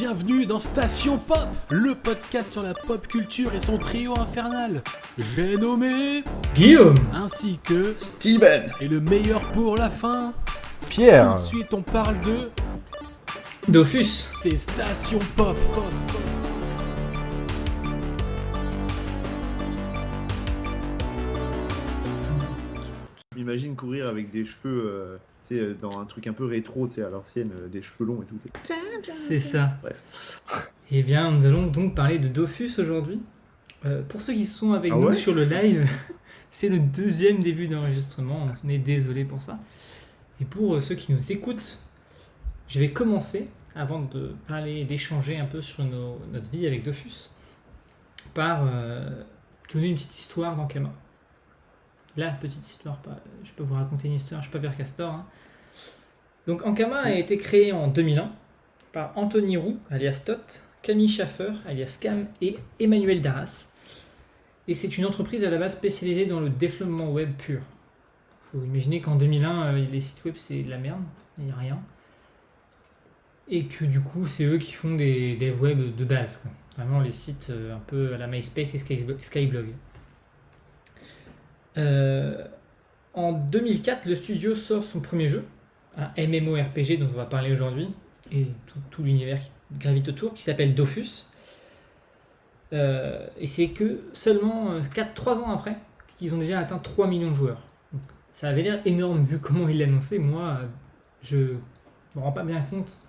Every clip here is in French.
bienvenue dans Station Pop, le podcast sur la pop culture et son trio infernal. J'ai nommé Guillaume, ainsi que Steven et le meilleur pour la fin. Tout Pierre. de suite on parle de... Dofus. C'est Station Pop. Imagine courir avec des cheveux, tu sais, dans un truc un peu rétro, tu sais, à l'ancienne, des cheveux longs et tout. C'est ça. Bref. Eh bien, nous allons donc parler de Dofus aujourd'hui. Pour ceux qui sont avec Ah nous ouais sur le live, c'est le deuxième début d'enregistrement. On est désolé pour ça. Et pour ceux qui nous écoutent, je vais commencer, avant de parler, d'échanger un peu sur notre vie avec Dofus, par donner une petite histoire d'Ankama. La petite histoire, je peux vous raconter une histoire, je suis pas Père Castor. Hein. Donc Ankama a été créé en 2001 par Anthony Roux, alias Tot, Camille Schaffer, alias Cam, et Emmanuel Darras. Et c'est une entreprise à la base spécialisée dans le développement web pur. Il faut imaginer qu'en 2001, les sites web c'est de la merde, il n'y a rien. Et que du coup, c'est eux qui font des devs web de base. Quoi. Vraiment les sites un peu à la MySpace et Skyblog. En 2004, le studio sort son premier jeu, un MMORPG dont on va parler aujourd'hui, et tout l'univers qui gravite autour, qui s'appelle Dofus. Et c'est que seulement 3 ans après qu'ils ont déjà atteint 3 millions de joueurs. Donc, ça avait l'air énorme vu comment il l'annonçait. Moi, je me rends pas bien compte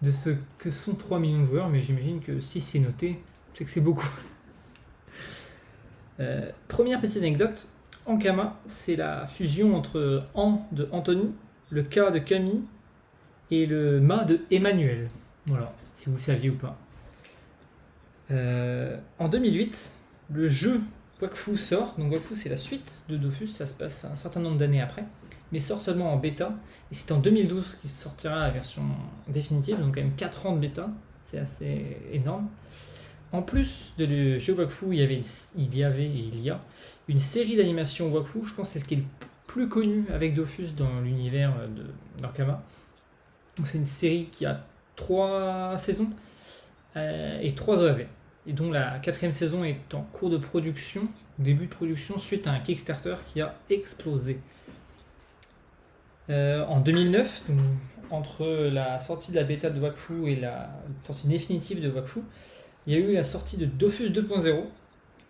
de ce que sont 3 millions de joueurs, mais j'imagine que si c'est noté, c'est que c'est beaucoup. Première petite anecdote. Ankama, c'est la fusion entre An de Anthony, le K de Camille et le Ma de Emmanuel. Voilà, si vous le saviez ou pas. En 2008, le jeu Wakfu sort. Donc Wakfu, c'est la suite de Dofus, ça se passe un certain nombre d'années après, mais sort seulement en bêta. Et c'est en 2012 qu'il sortira la version définitive, donc quand même 4 ans de bêta, c'est assez énorme. En plus de jeu Wakfu, il y a une série d'animations Wakfu. Je pense que c'est ce qui est le plus connu avec Dofus dans l'univers d'Ankama. Donc c'est une série qui a 3 saisons et 3 OAV. Et dont la 4e saison est en cours de production, début de production, suite à un Kickstarter qui a explosé. En 2009, donc, entre la sortie de la bêta de Wakfu et la sortie définitive de Wakfu, il y a eu la sortie de Dofus 2.0,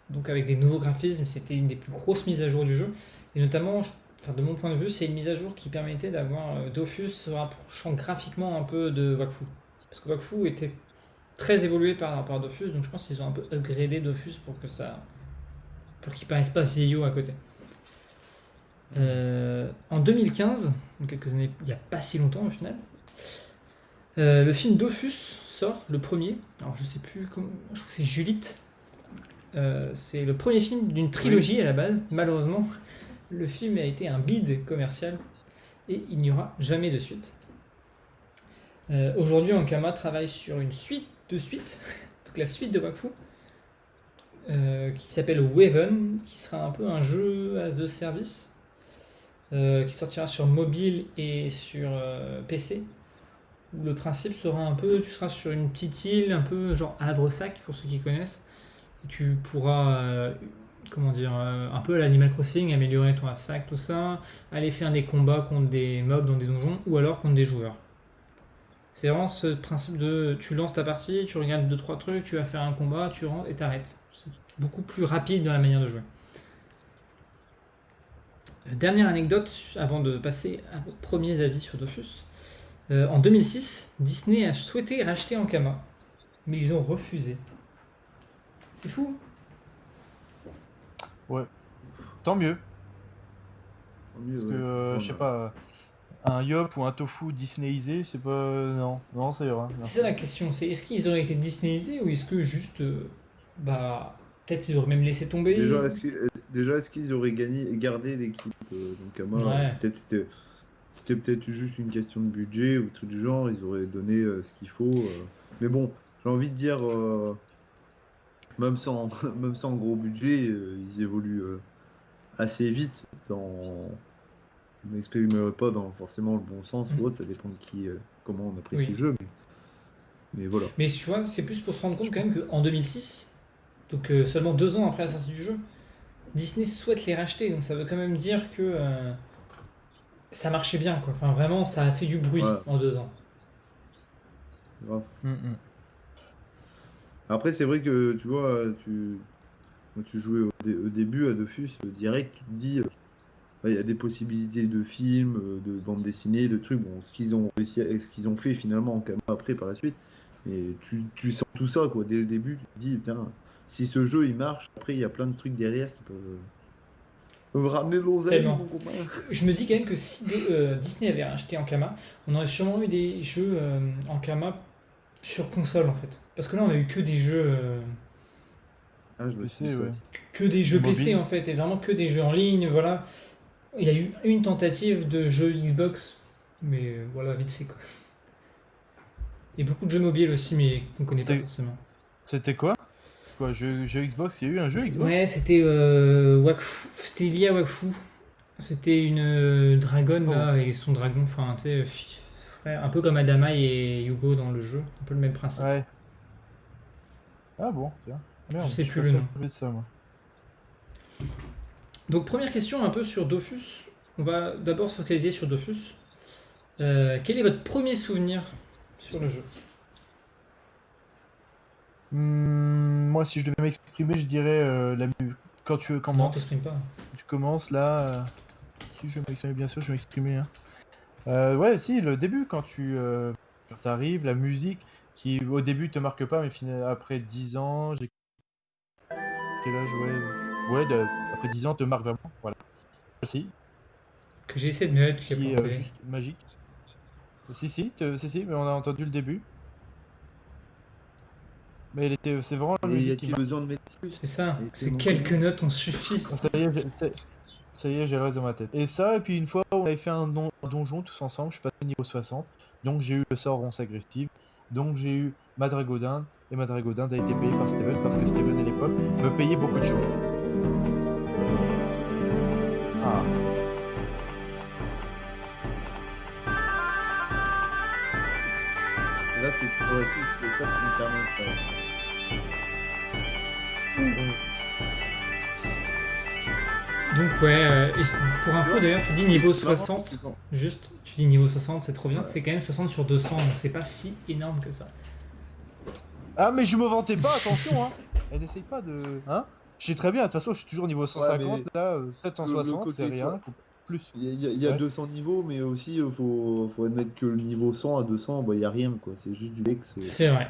donc avec des nouveaux graphismes. C'était une des plus grosses mises à jour du jeu. Et notamment, de mon point de vue, c'est une mise à jour qui permettait d'avoir Dofus se rapprochant graphiquement un peu de Wakfu. Parce que Wakfu était très évolué par rapport à Dofus, donc je pense qu'ils ont un peu upgradé Dofus pour qu'il paraisse pas vieillot à côté. En 2015, donc quelques années, il n'y a pas si longtemps au final, le film Dofus sort, le premier. Alors je sais plus comment, je crois que c'est Julite. C'est le premier film d'une trilogie à la base. Malheureusement, le film a été un bide commercial et il n'y aura jamais de suite. Aujourd'hui, Ankama travaille sur une suite de suites, donc la suite de Wakfu, qui s'appelle Waven, qui sera un peu un jeu as a service, qui sortira sur mobile et sur PC. Où le principe sera un peu, tu seras sur une petite île, un peu genre Havre-Sac pour ceux qui connaissent, et tu pourras, un peu à l'Animal Crossing, améliorer ton Havre-Sac, tout ça, aller faire des combats contre des mobs dans des donjons, ou alors contre des joueurs. C'est vraiment ce principe de, tu lances ta partie, tu regardes 2-3 trucs, tu vas faire un combat, tu rentres et t'arrêtes. C'est beaucoup plus rapide dans la manière de jouer. Dernière anecdote, avant de passer à vos premiers avis sur Dofus. En 2006, Disney a souhaité racheter Ankama, mais ils ont refusé. C'est fou. Ouais, tant mieux. Parce Parce que, je sais pas, un Yop ou un Tofu Disneyisé, c'est pas. Non, ça ira. C'est ça la question, c'est est-ce qu'ils auraient été Disneyisés ou est-ce que juste, peut-être ils auraient même laissé tomber. Déjà, est-ce qu'ils auraient gardé l'équipe d'Ankama? Ouais. Peut-être c'était peut-être juste une question de budget ou truc du genre, ils auraient donné ce qu'il faut. Mais bon, j'ai envie de dire, même sans, même sans gros budget, ils évoluent assez vite. On n'exprimerait pas dans forcément le bon sens ou autre, ça dépend de qui, comment on apprécie Oui. le jeu. Mais voilà. Mais tu vois, c'est plus pour se rendre compte quand même qu'en 2006, donc seulement 2 ans après la sortie du jeu, Disney souhaite les racheter. Donc ça veut quand même dire que ça marchait bien, quoi. Enfin, vraiment, ça a fait du bruit Voilà. en 2 ans. Grave. Mm. Après, c'est vrai que tu vois, quand tu jouais au début à Dofus, direct, tu te dis, il y a des possibilités de films, de bande dessinée, de trucs. Bon, ce qu'ils ont réussi ce qu'ils ont fait finalement en caméra après par la suite. Mais tu sens tout ça, quoi. Dès le début, tu te dis, putain, si ce jeu il marche, après il y a plein de trucs derrière qui peuvent ramener de l'oseille, Tellement. mon copain. Je me dis quand même que si Disney avait racheté Ankama, on aurait sûrement eu des jeux Ankama sur console en fait. Parce que là, on a eu que des jeux, Ah, je me suis dit PC, ça ouais. aussi. que des jeux Mobile. PC en fait, et vraiment que des jeux en ligne, voilà. Il y a eu une tentative de jeu Xbox, mais voilà, vite fait quoi. Et beaucoup de jeux mobiles aussi, mais qu'on connaît pas C'était- forcément. C'était quoi? Quoi, jeu Xbox? Il y a eu un jeu Xbox? Ouais, c'était Wakfu, c'était lié à Wakfu. C'était une dragonne Oh. là, avec son dragon, enfin tu sais, frère, un peu comme Adama et Yugo dans le jeu, un peu le même principe. Ouais. Ah bon, tiens. Merde, Je sais suis plus passé le à nom. côté de ça, moi. Donc première question un peu sur Dofus. On va d'abord se focaliser sur Dofus. Quel est votre premier souvenir sur le jeu? Moi, si je devais m'exprimer, je dirais quand tu Non, commences. t'exprimes pas. Tu commences là. Si je vais m'exprimer, bien sûr, je vais m'exprimer. Hein. Ouais, si, le début, quand t'arrives, la musique qui au début te marque pas, mais après 10 ans, j'ai quel âge, ouais, après 10 ans te marque vraiment. Voilà. Si, Que j'ai essayé de mettre, qui a qui est planté. juste magique. Si, mais on a entendu le début. Mais c'est vraiment la Et y musique qui a-t-il marque. besoin de mettre plus? C'est ça, Et c'est mon quelques copain. notes ont suffi. Ça y est, j'ai le reste dans ma tête. Et ça, et puis une fois, on avait fait un donjon tous ensemble, je suis passé niveau 60, donc j'ai eu le sort ronce agressive, donc j'ai eu ma Dragodinde, et ma Dragodinde a été payée par Steven, parce que Steven à l'époque me payait beaucoup de choses. Ah. Et là, c'est ouais, si, c'est ça, c'est littéralement ça. Donc ouais, et pour info d'ailleurs, tu dis niveau 60, juste, tu dis niveau 60, c'est trop bien. Ouais. C'est quand même 60 sur 200, donc c'est pas si énorme que ça. Ah, mais je me vantais pas, attention, hein. Elle n'essaye pas de... Hein. Je sais très bien, de toute façon, je suis toujours niveau 150, mais là, peut-être le 160, côté c'est rien, soit- faut plus. Il y a Ouais. 200 niveaux, mais aussi, faut admettre que le niveau 100 à 200, il n'y a rien, quoi. C'est juste du Lex C'est vrai.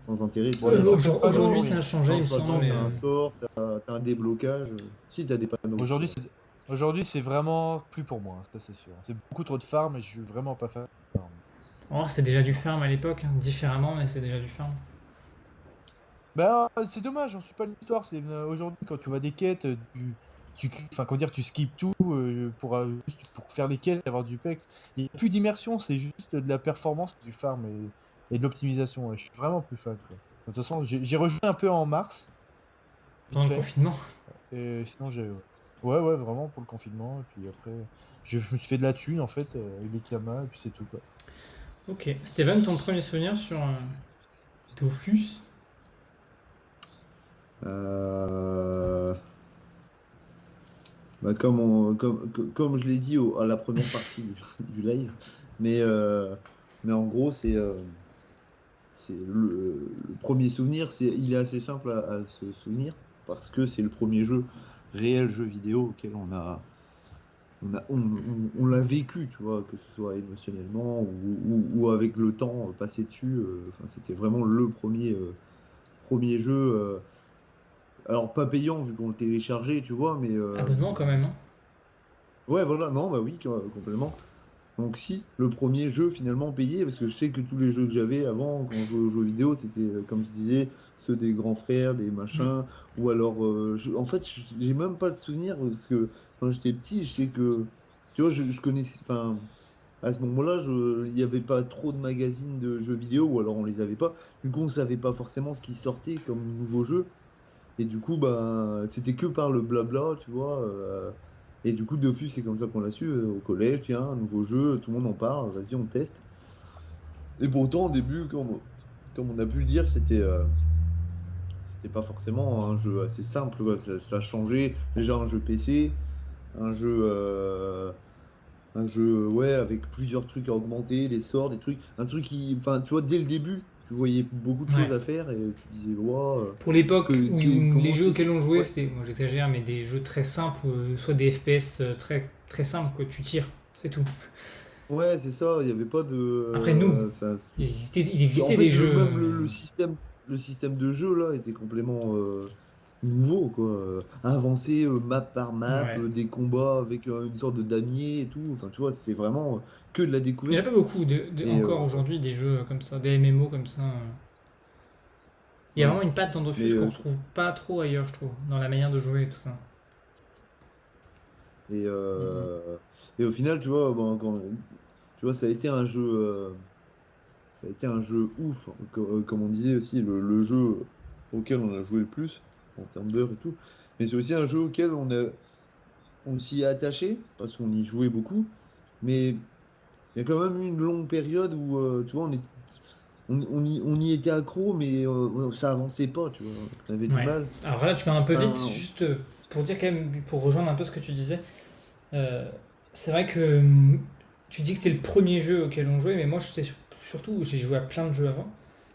sans intérêt. Ouais, T'as ça fait pas Aujourd'hui, de ça a rien. changé, il me 160, semble, mais t'as un sort, t'as un déblocage. Si, t'as des panneaux. Aujourd'hui, c'est vraiment plus pour moi, ça c'est sûr. C'est beaucoup trop de farm et je suis vraiment pas fan. oh, c'est déjà du farm à l'époque, hein, différemment, mais c'est déjà du farm. Bah, c'est dommage, j'en suis pas l'histoire. C'est aujourd'hui quand tu vois des quêtes, enfin comment dire, tu skips tout juste pour faire les quêtes, avoir du pex. Il n'y a plus d'immersion, c'est juste de la performance, du farm et de l'optimisation. Ouais. Je suis vraiment plus fan. Quoi. De toute façon, j'ai rejoué un peu en mars, vite Pendant le fait, confinement. et sinon j'ai ouais vraiment pour le confinement. Et puis après, je me suis fait de la thune en fait avec les Kama et puis c'est tout quoi. Ok. Steven, ton premier souvenir sur Dofus? Bah, comme je l'ai dit à la première partie du live, mais, mais en gros, c'est le premier souvenir, il est assez simple à se souvenir parce que c'est le premier réel jeu vidéo auquel on l'a vécu, tu vois, que ce soit émotionnellement ou avec le temps passé dessus. Enfin, c'était vraiment le premier jeu. Alors, pas payant vu qu'on le téléchargeait, tu vois, mais. Abonnement quand même, hein. Ouais, voilà, non, bah oui, complètement. Donc, si, le premier jeu finalement payé, parce que je sais que tous les jeux que j'avais avant, quand je jouais aux jeux vidéo, c'était, comme je disais, ceux des grands frères, des machins, ou alors. En fait, j'ai même pas de souvenir, parce que quand j'étais petit, je sais que. Tu vois, je connaissais. Enfin, à ce moment-là, il n'y avait pas trop de magazines de jeux vidéo, ou alors on les avait pas. Du coup, on savait pas forcément ce qui sortait comme nouveau jeu. Et du coup, bah, c'était que par le blabla, tu vois. Et du coup, Dofus, c'est comme ça qu'on l'a su au collège. Tiens, un nouveau jeu, tout le monde en parle, vas-y, on teste. Et pourtant, au début, comme on a pu le dire, c'était pas forcément un jeu assez simple, quoi. Ça a changé. Déjà un jeu PC, un jeu, euh, un jeu ouais, avec plusieurs trucs à augmenter, des sorts, des trucs. Un truc qui. Enfin, tu vois, dès le début, tu voyais beaucoup de choses Ouais. à faire et tu disais, waouh, Pour l'époque où les comment jeux c'est. auxquels on jouait, Ouais, c'était, moi j'exagère, mais des jeux très simples, soit des FPS très, très simples, que tu tires, c'est tout. ouais, c'est ça, il n'y avait pas de. Après nous, Enfin, il en existait fait, des jeux. même le système de jeu là était complètement nouveau, quoi. Avancé map par map, Ouais. des combats avec une sorte de damier et tout. Enfin, tu vois, c'était vraiment que de la Il n'y en a découverte. pas beaucoup, Et encore aujourd'hui, des jeux comme ça, des MMO comme ça. Il y a ouais. vraiment une patte dans Mais Dofus qu'on retrouve pas trop ailleurs, je trouve, dans la manière de jouer et tout ça. et, Mhm. euh, et au final, tu vois, bon, tu vois, ça a été un jeu ouf, hein. Comme on disait aussi, le jeu auquel on a joué le plus en termes d'heures et tout. Mais c'est aussi un jeu auquel on s'y est attaché parce qu'on y jouait beaucoup. Mais il y a quand même eu une longue période où, tu vois, on y était accro, mais ça avançait pas, tu vois. On avait du Ouais. mal. Alors là, tu vas un peu vite, Enfin, juste pour dire quand même, pour rejoindre un peu ce que tu disais. euh, c'est vrai que tu dis que c'était le premier jeu auquel on jouait, mais moi, surtout, j'ai joué à plein de jeux avant.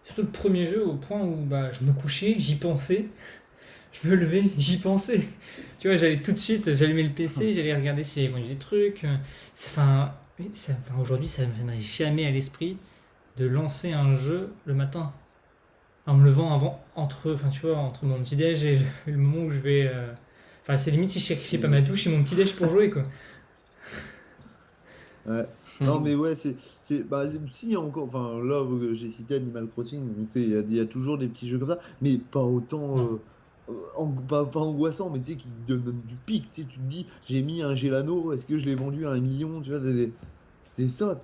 Surtout le premier jeu au point où bah, je me couchais, j'y pensais, je me levais, j'y pensais. Tu vois, j'allais tout de suite, j'allumais le PC, j'allais regarder si j'avais vendu des trucs. Enfin, aujourd'hui, ça ne m'est jamais à l'esprit de lancer un jeu le matin en me levant avant, enfin, tu vois, entre mon petit déj et le moment où je vais. Enfin, c'est limite si je sacrifiais pas ma c'est- douche et mon petit déj pour jouer, quoi. ouais. Non, mais ouais, bah, si, il y a encore, enfin, là, j'ai cité Animal Crossing, donc, tu sais, il y a toujours des petits jeux comme ça, mais pas autant, Non. pas angoissant, mais tu sais, qui te donnent du pic, tu sais, tu te dis, j'ai mis un Gelano, est-ce que je l'ai vendu à 1 million, tu vois, c'était ça,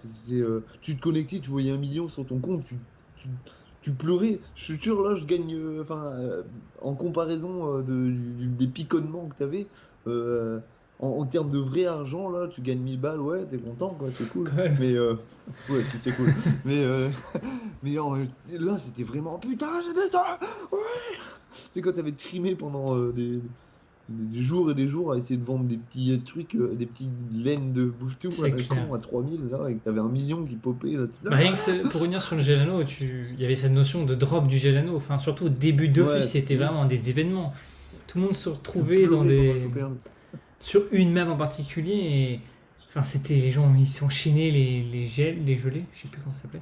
tu te connectais, tu voyais 1 million sur ton compte, tu, tu pleurais, je suis sûr, là, je gagne, enfin, en comparaison des piconnements que tu avais, en termes de vrai argent, là, tu gagnes 1000 balles, ouais, t'es content, quoi, c'est cool. Quand même. Mais, ouais, si, c'est cool. Mais, mais là, c'était vraiment, putain, j'ai des ça! Ouais! C'est quand t'avais trimé pendant des jours et des jours à essayer de vendre des petits trucs, des petits laines de bouffe-tout à C'est la clair. con à 3000, là, et que t'avais 1 million qui popait, là. Bah, rien que pour revenir sur le Gelano, il y avait cette notion de drop du Gelano. Enfin, surtout au début d'Office, Ouais, c'était de ouf. vraiment des événements. Tout le monde se Tu retrouvait pleurais pour en choper un. sur une map en particulier. Et... Enfin, c'était les gens, ils s'enchaînaient les gelées, je sais plus comment ça s'appelait,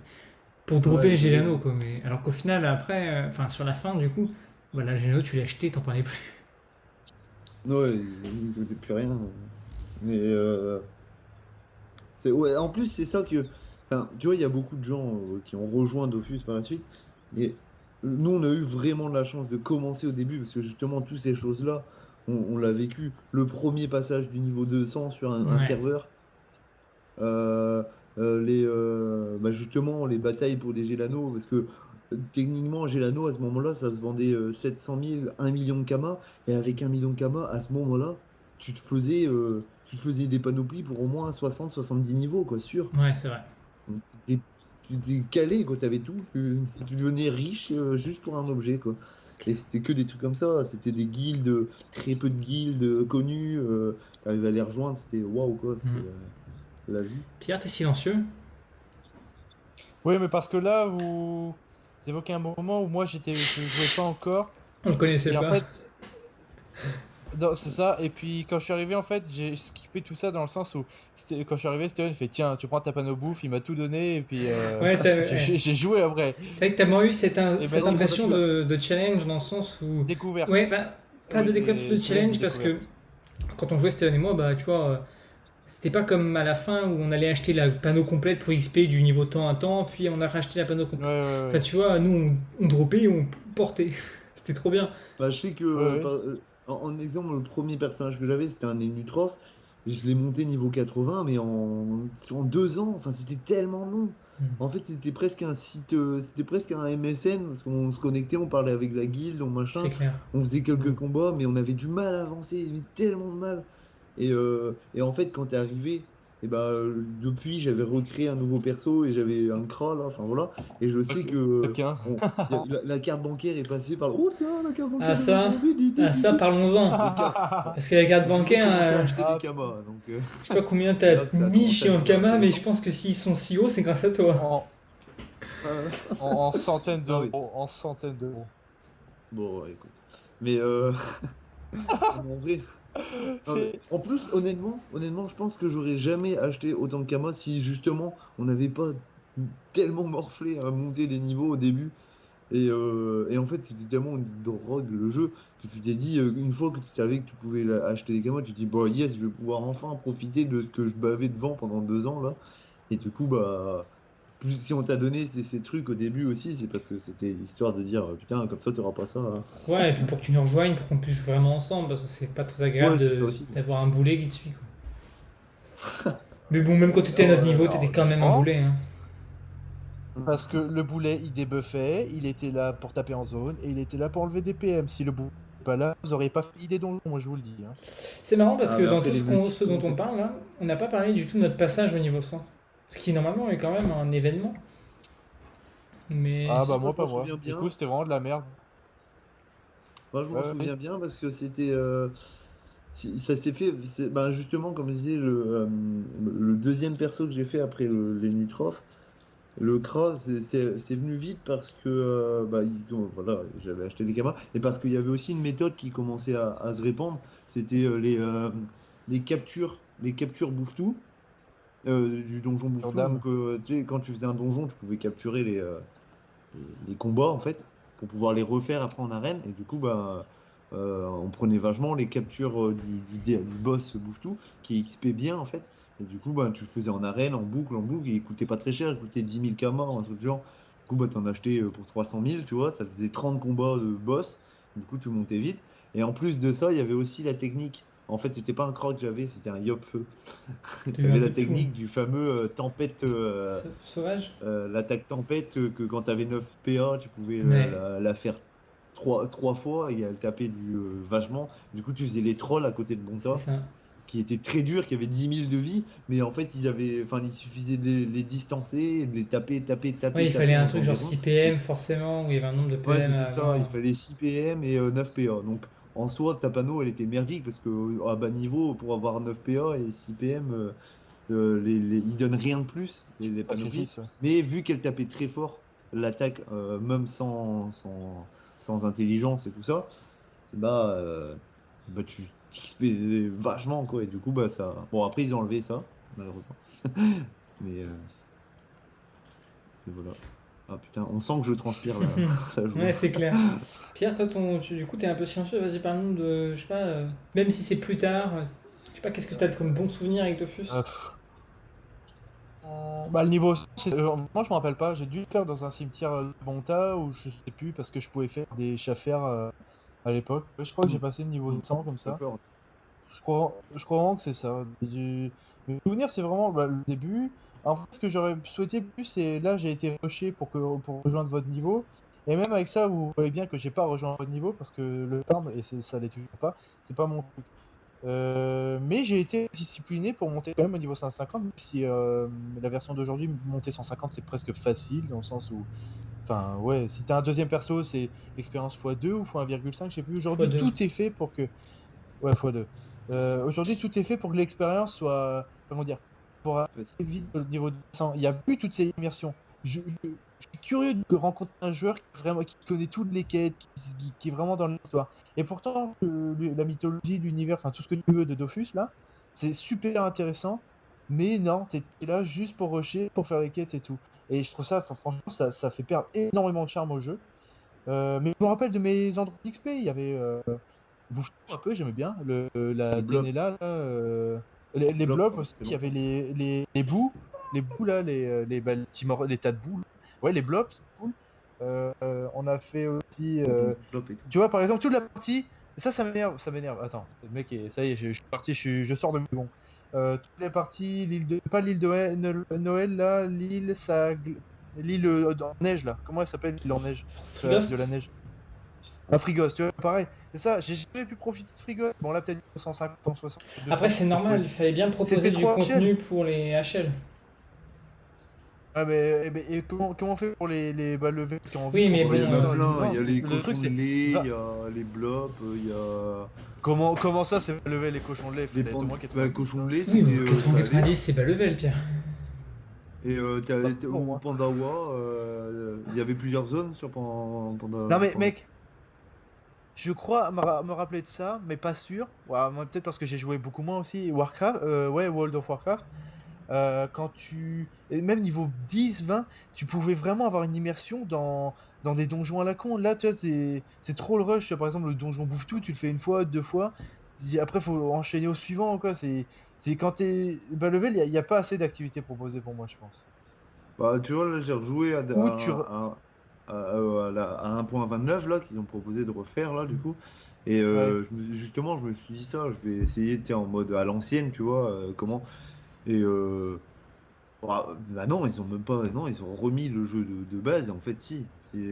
pour dropper Ouais, le gelé, Gelano, ouais. quoi. Mais, alors qu'au final, après, enfin, sur la fin, du coup, voilà, le Gelano, tu l'as acheté, t'en parlais plus. Ouais, il coûtait plus rien. Mais, ouais, en plus, c'est ça que. Enfin, tu vois, il y a beaucoup de gens qui ont rejoint Dofus par la suite. Et nous, on a eu vraiment de la chance de commencer au début, parce que justement, toutes ces choses-là, on l'a vécu. Le premier passage du niveau 200 sur un Ouais, serveur, euh, bah, justement, les batailles pour des Gélano, parce que techniquement, Gélano, à ce moment-là, ça se vendait 700 000, 1 million de Kama. Et avec 1 million de Kama, à ce moment-là, tu te faisais des panoplies pour au moins 60-70 niveaux, quoi, sûr. ouais, c'est vrai. Donc, t'étais calé, quoi, t'avais tout. Tu devenais riche juste pour un objet, quoi. Et c'était que des trucs comme ça. C'était des guildes, très peu de guildes connues. T'arrivais à les rejoindre, c'était waouh, quoi. C'était Mhm. la vie. Pierre, t'es silencieux. Oui, mais parce que là, vous évoquez un moment où moi, je jouais pas encore. On le connaissait Et en pas. fait, non, c'est ça. Et puis quand je suis arrivé, en fait, j'ai skippé tout ça dans le sens où quand je suis arrivé, Steven fait tiens, tu prends ta panneau bouffe, il m'a tout donné. Et puis Ouais, ouais. j'ai joué après. C'est vrai que t'as moins eu Et cette Non, maintenant, mais moi, je parce impression suis à que. de challenge dans le sens où. Ouais, découverte. enfin, pas Oui, de découverte, plus de challenge de challenge parce que découverte. quand on jouait Stéphane et moi, bah tu vois, c'était pas comme à la fin où on allait acheter la panneau complète pour XP du niveau temps à temps, puis on a racheté la panneau Ouais, complète. ouais, Enfin, ouais. tu vois, nous on dropait et on portait. C'était trop bien. Bah, je sais que, Ouais, ouais. en exemple, le premier personnage que j'avais, c'était un Enutrof. Je l'ai monté niveau 80, mais en 2 ans, enfin, c'était tellement long. Hmm. En fait, c'était presque un site, c'était presque un MSN, parce qu'on se connectait, on parlait avec la guilde, on C'est machin, clair. on faisait quelques combats, mais on avait du mal à avancer, mais tellement de mal. Et en fait, quand t'es arrivé Et bah, depuis, j'avais recréé un nouveau perso et j'avais un CRA là, enfin voilà. Et je sais que Quelqu'un. bon, la carte bancaire est passée par. Oh tiens, la carte Ah bancaire de ça, maintenant, vite, vite, ah vite, ça, vite. parlons-en. Les cartes. Parce que la carte Je vais bancaire, commencer à acheter Ah, des kamas. Donc, je sais pas combien c'est t'as là que ça a mis commencé chez à devenir Ankama, mais je intéressant. pense que s'ils sont si hauts, c'est grâce à toi. en, Euh, en centaines non, mais d'euros. En centaines d'euros. bon, ouais, écoute. Mais non, mais en vrai. Non, mais C'est. en plus, honnêtement, je pense que j'aurais jamais acheté autant de Kama si justement on n'avait pas tellement morflé à monter des niveaux au début. Et en fait, c'était tellement une drogue le jeu que tu t'es dit, une fois que tu savais que tu pouvais acheter des Kama, tu te dis, bah yes, je vais pouvoir enfin profiter de ce que je bavais devant pendant 2 ans là. Et du coup, bah, plus, si on t'a donné ces trucs au début aussi, c'est parce que c'était histoire de dire, putain, comme ça, tu n'auras pas ça, hein. Ouais, et puis pour que tu nous rejoignes, pour qu'on puisse jouer vraiment ensemble, parce que c'est pas très agréable Ouais, c'est ça aussi. d'avoir un boulet qui te suit, quoi. Mais bon, même quand tu étais à notre niveau, t'étais Alors, quand même un justement, boulet, hein. parce que le boulet, il débuffait, il était là pour taper en zone, et il était là pour enlever des PM. Si le boulet n'était pas là, vous auriez pas fait idée donjon, moi je vous le dis. Hein. C'est marrant parce Ah, que mais dans après, tout les ce multis, dont en on fait. parle là, on n'a pas parlé du tout de notre passage au niveau 100. Ce qui normalement est quand même un événement. Mais Ah Si, bah moi, moi je pas m'en moi. souviens Du bien. coup, c'était vraiment de la merde. Moi, je m'en Ouais, ouais. souviens bien parce que c'était. Ça s'est fait. Ben, justement, comme je disais, le deuxième perso que j'ai fait après les Nutrophes, le Kra, c'est venu vite parce que bah, voilà, j'avais acheté des camas et parce qu'il y avait aussi une méthode qui commençait à se répandre. C'était les captures bouffe-tout du donjon Sur bouffe-tout. dame. Donc, tu sais, quand tu faisais un donjon, tu pouvais capturer les combats en fait pour pouvoir les refaire après en arène. Et du coup, bah, on prenait vachement les captures du boss bouffe-tout qui XP bien en fait. Et du coup, bah, tu le faisais en arène, en boucle, et il coûtait pas très cher, il coûtait 10 000 kamas, un truc du genre. Du coup, bah, t'en achetais pour 300 000, tu vois, ça faisait 30 combats de boss. Du coup, tu montais vite. Et en plus de ça, il y avait aussi la technique. En fait, c'était pas un croc que j'avais, c'était un yop feu. t'as eu un T'avais peu la de tout, hein. technique du fameux tempête. Sauvage. L'attaque tempête, que quand tu avais 9 PA, tu pouvais Ouais, la faire trois fois et elle tapait vachement. Du coup, tu faisais les trolls à côté de c'est Bonta, ça. qui étaient très durs, qui avaient 10 000 de vie, mais en fait, enfin, il suffisait de les distancer, de les taper, taper, Ouais, taper, il fallait taper un dans truc ton genre démon. 6 PM forcément, où il y avait un nombre de Ouais, PM c'était à ça, il avoir. fallait 6 PM et 9 PA. Donc, en soi, ta panneau, elle était merdique parce que à bas niveau, pour avoir 9 PA et 6 PM, ils donnent rien de plus, les panoplies. Sacrifice. Ouais. Mais vu qu'elle tapait très fort, l'attaque, même sans intelligence et tout ça, bah, bah tu t'XP vachement, quoi. Et du coup, bah, ça. Bon, après, ils ont enlevé ça, malheureusement. Mais, mais voilà. Ah putain, on sent que je transpire là, la joue. Ouais, c'est clair. Pierre, toi, du coup, t'es un peu silencieux. Vas-y, parle-nous de, je sais pas, même si c'est plus tard, je sais pas, qu'est-ce que t'as comme bon souvenir avec Dofus? Pff. Bah, le niveau, moi je me rappelle pas, j'ai dû le faire dans un cimetière de Bonta ou je sais plus parce que je pouvais faire des chaffers à l'époque. Ouais, je crois que j'ai passé le niveau 100 comme ça. D'accord. Je crois vraiment que c'est ça. Le souvenir, c'est vraiment bah, le début. En fait, ce que j'aurais souhaité plus, c'est là, j'ai été rushé pour rejoindre votre niveau. Et même avec ça, vous voyez bien que j'ai pas rejoint votre niveau parce que le farm, et ça l'est toujours pas, c'est pas mon truc. Mais j'ai été discipliné pour monter quand même au niveau 150, même si la version d'aujourd'hui, monter 150, c'est presque facile, dans le sens où, enfin, ouais, si t'as un deuxième perso, c'est l'expérience x2 ou x1,5, je sais plus. Aujourd'hui, x2. tout est fait pour que. Ouais, x2. Aujourd'hui, tout est fait pour que l'expérience soit. Comment dire? Pour aller vite au niveau de 100. Il n'y a plus toutes ces immersions. Je suis curieux de rencontrer un joueur qui connaît toutes les quêtes, qui est vraiment dans l'histoire. Et pourtant, la mythologie, l'univers, enfin tout ce que tu veux de Dofus, là, c'est super intéressant. Mais non, t'es là juste pour rusher, pour faire les quêtes et tout. Et je trouve ça, enfin, franchement, ça fait perdre énormément de charme au jeu. Mais je me rappelle de mes endroits d'XP, il y avait Bouffe un peu, j'aimais bien. La Le blob. Ténéla, là, les Blob, blobs pardon, aussi, c'est il y bon. avait les bouts là, les tas de boules. Ouais, les blobs, c'est cool. On a fait aussi. Blob et tout. Tu vois, par exemple, toute la partie. Ça m'énerve, ça m'énerve. Attends, le mec, ça y est, je suis parti, je sors de mes gonds. Toutes les parties, pas l'île de Noël, là, l'île en neige, là. Comment elle s'appelle, l'île en neige? De la Frigost? neige. Frigos, tu vois, pareil. C'est ça, j'ai jamais pu profiter de Frigos. Bon, là, peut-être 150, 160. Après, c'est normal, il fallait bien proposer C'était du trop contenu pour les HL. Ah, mais et comment on fait pour les balles levées qui ont envie Oui, mais Il y en a bon, plein, il y a les le cochons truc, de c'est- lait, va- il y a les blops, il y a Comment ça, c'est pas lever les cochons de lait? les Faut être au moins 90, cochons de lait, oui, c'était mais ça allait. 90, c'est pas level, Pierre. Et Pas pour au moi. Pandawa, il y avait plusieurs zones sur Panda. Non, mais mec, je crois me rappeler de ça, mais pas sûr. Ouais, moi, peut-être parce que j'ai joué beaucoup moins aussi. Warcraft, ouais, World of Warcraft. Quand tu. Et même niveau 10, 20, tu pouvais vraiment avoir une immersion dans des donjons à la con. Là, tu vois, c'est trop le rush. Tu vois, par exemple, le donjon bouffe-tout, tu le fais une fois, deux fois. Après, faut enchaîner au suivant, quoi. C'est quand t'es bas level, il y a pas assez d'activités proposées pour moi, je pense. Bah, tu vois, là, j'ai rejoué Ou tu. à 1.29 là qu'ils ont proposé de refaire là du coup. Et Ouais. justement, je me suis dit ça, je vais essayer, tu sais, en mode à l'ancienne, tu vois, comment. Et bah non, ils ont même pas, non, ils ont remis le jeu de base. En fait, si. C'est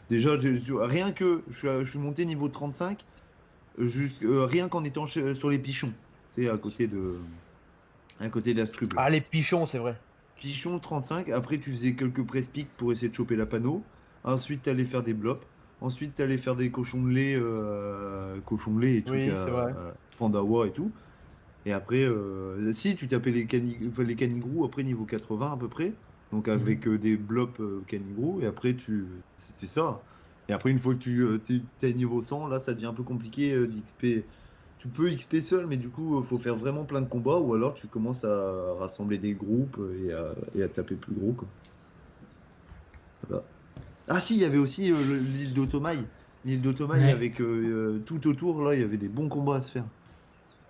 déjà rien que je suis monté niveau 35, rien qu'en étant sur les pichons, c'est à côté d'Astrub. Ah, les pichons, c'est vrai. Pichon 35, après tu faisais quelques press-pics pour essayer de choper la panneau. Ensuite, tu allais faire des blops. Ensuite, tu allais faire des cochons de lait et trucs Oui, c'est vrai. Pandawa et tout. Et après, si tu tapais les canigrous après niveau 80 à peu près. Donc avec des blops canigrous. Et après, c'était ça. Et après, une fois que t'es niveau 100, là, ça devient un peu compliqué d'XP. Tu peux XP seul, mais du coup, faut faire vraiment plein de combats, ou alors tu commences à rassembler des groupes et à taper plus gros, quoi. Voilà. Ah si, il y avait aussi l'île d'Otomaï. L'île d'Otomaï Ouais. avec tout autour, là, il y avait des bons combats à se faire.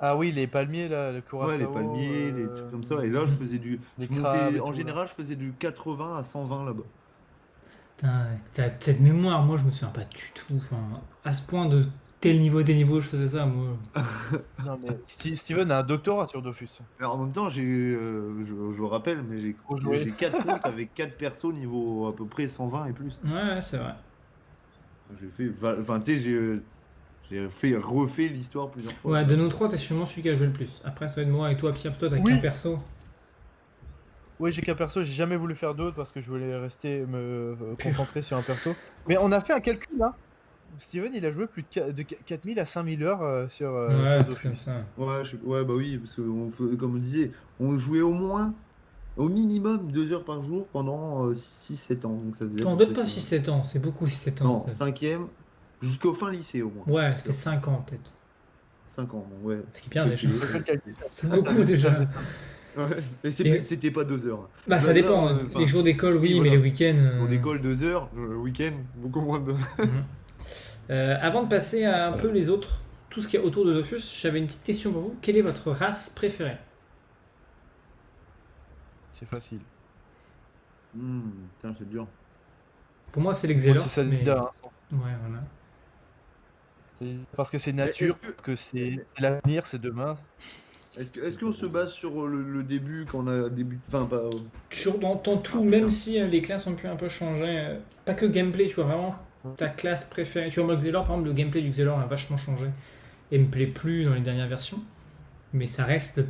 Ah oui, les palmiers, là, le Ouais, les Curaçao, palmiers, les trucs comme ça. Et là, je faisais les je crabes montais, et en tout, là. général, je faisais du 80 à 120 là-bas. Putain, t'as cette mémoire, moi je me souviens pas du tout. Enfin, à ce point de tel niveau, des niveaux, je faisais ça, moi. Non, mais Steven a un doctorat sur Dofus. Alors, en même temps, je rappelle, mais Faut jouer. j'ai 4 comptes avec 4 persos niveau à peu près 120 et plus. Ouais, c'est vrai. J'ai fait, enfin, tu sais, refait l'histoire plusieurs fois. Ouais, de nous trois, t'es sûrement celui qui a joué le plus. Après, ça va être moi et toi, Pierre. Toi, t'as Oui. qu'un perso. Oui, j'ai qu'un perso, j'ai jamais voulu faire d'autres parce que je voulais rester me concentrer sur un perso. Mais on a fait un calcul là. Steven, il a joué plus de 4000 à 5000 heures sur Ouais, un truc Dofus. comme ça. Ouais, ouais, bah oui, parce que comme on disait, on jouait au minimum 2 heures par jour pendant 6-7 ans. Donc ça faisait. T'en doutes pas 6-7 ans, c'est beaucoup 6-7 ans. Non, ça. cinquième, jusqu'au fin lycée au moins. Ouais, ça fait 5 ans peut-être. 5 ans, bon, ouais. Ce qui est bien déjà. J'ai fait le calcul. C'est beaucoup déjà. Ouais. Et Et- c'était pas 2 heures. Bah, ça Là, dépend. enfin, Les jours d'école, oui, oui, mais voilà. les week-ends. Pour l'école, 2 heures, le week-end, beaucoup moins de. Mhm. Avant de passer à un peu les autres, tout ce qui est autour de Dofus, j'avais une petite question pour vous. Quelle est votre race préférée? C'est facile. Putain, c'est dur. Pour moi, c'est Moi, l'Exelor. c'est ça, mais... Nida, hein. Ouais, voilà. Parce que c'est nature, Est-ce que- que c'est l'avenir, c'est demain. Est-ce qu'on se base sur le début quand on a débuté. Enfin, pas. Toujours dans tout, même si les classes ont pu un peu changer, pas que gameplay, tu vois, vraiment ta classe préférée. Tu vois, moi, Xelor, par exemple, le gameplay du Xelor a vachement changé et me plaît plus dans les dernières versions, mais ça reste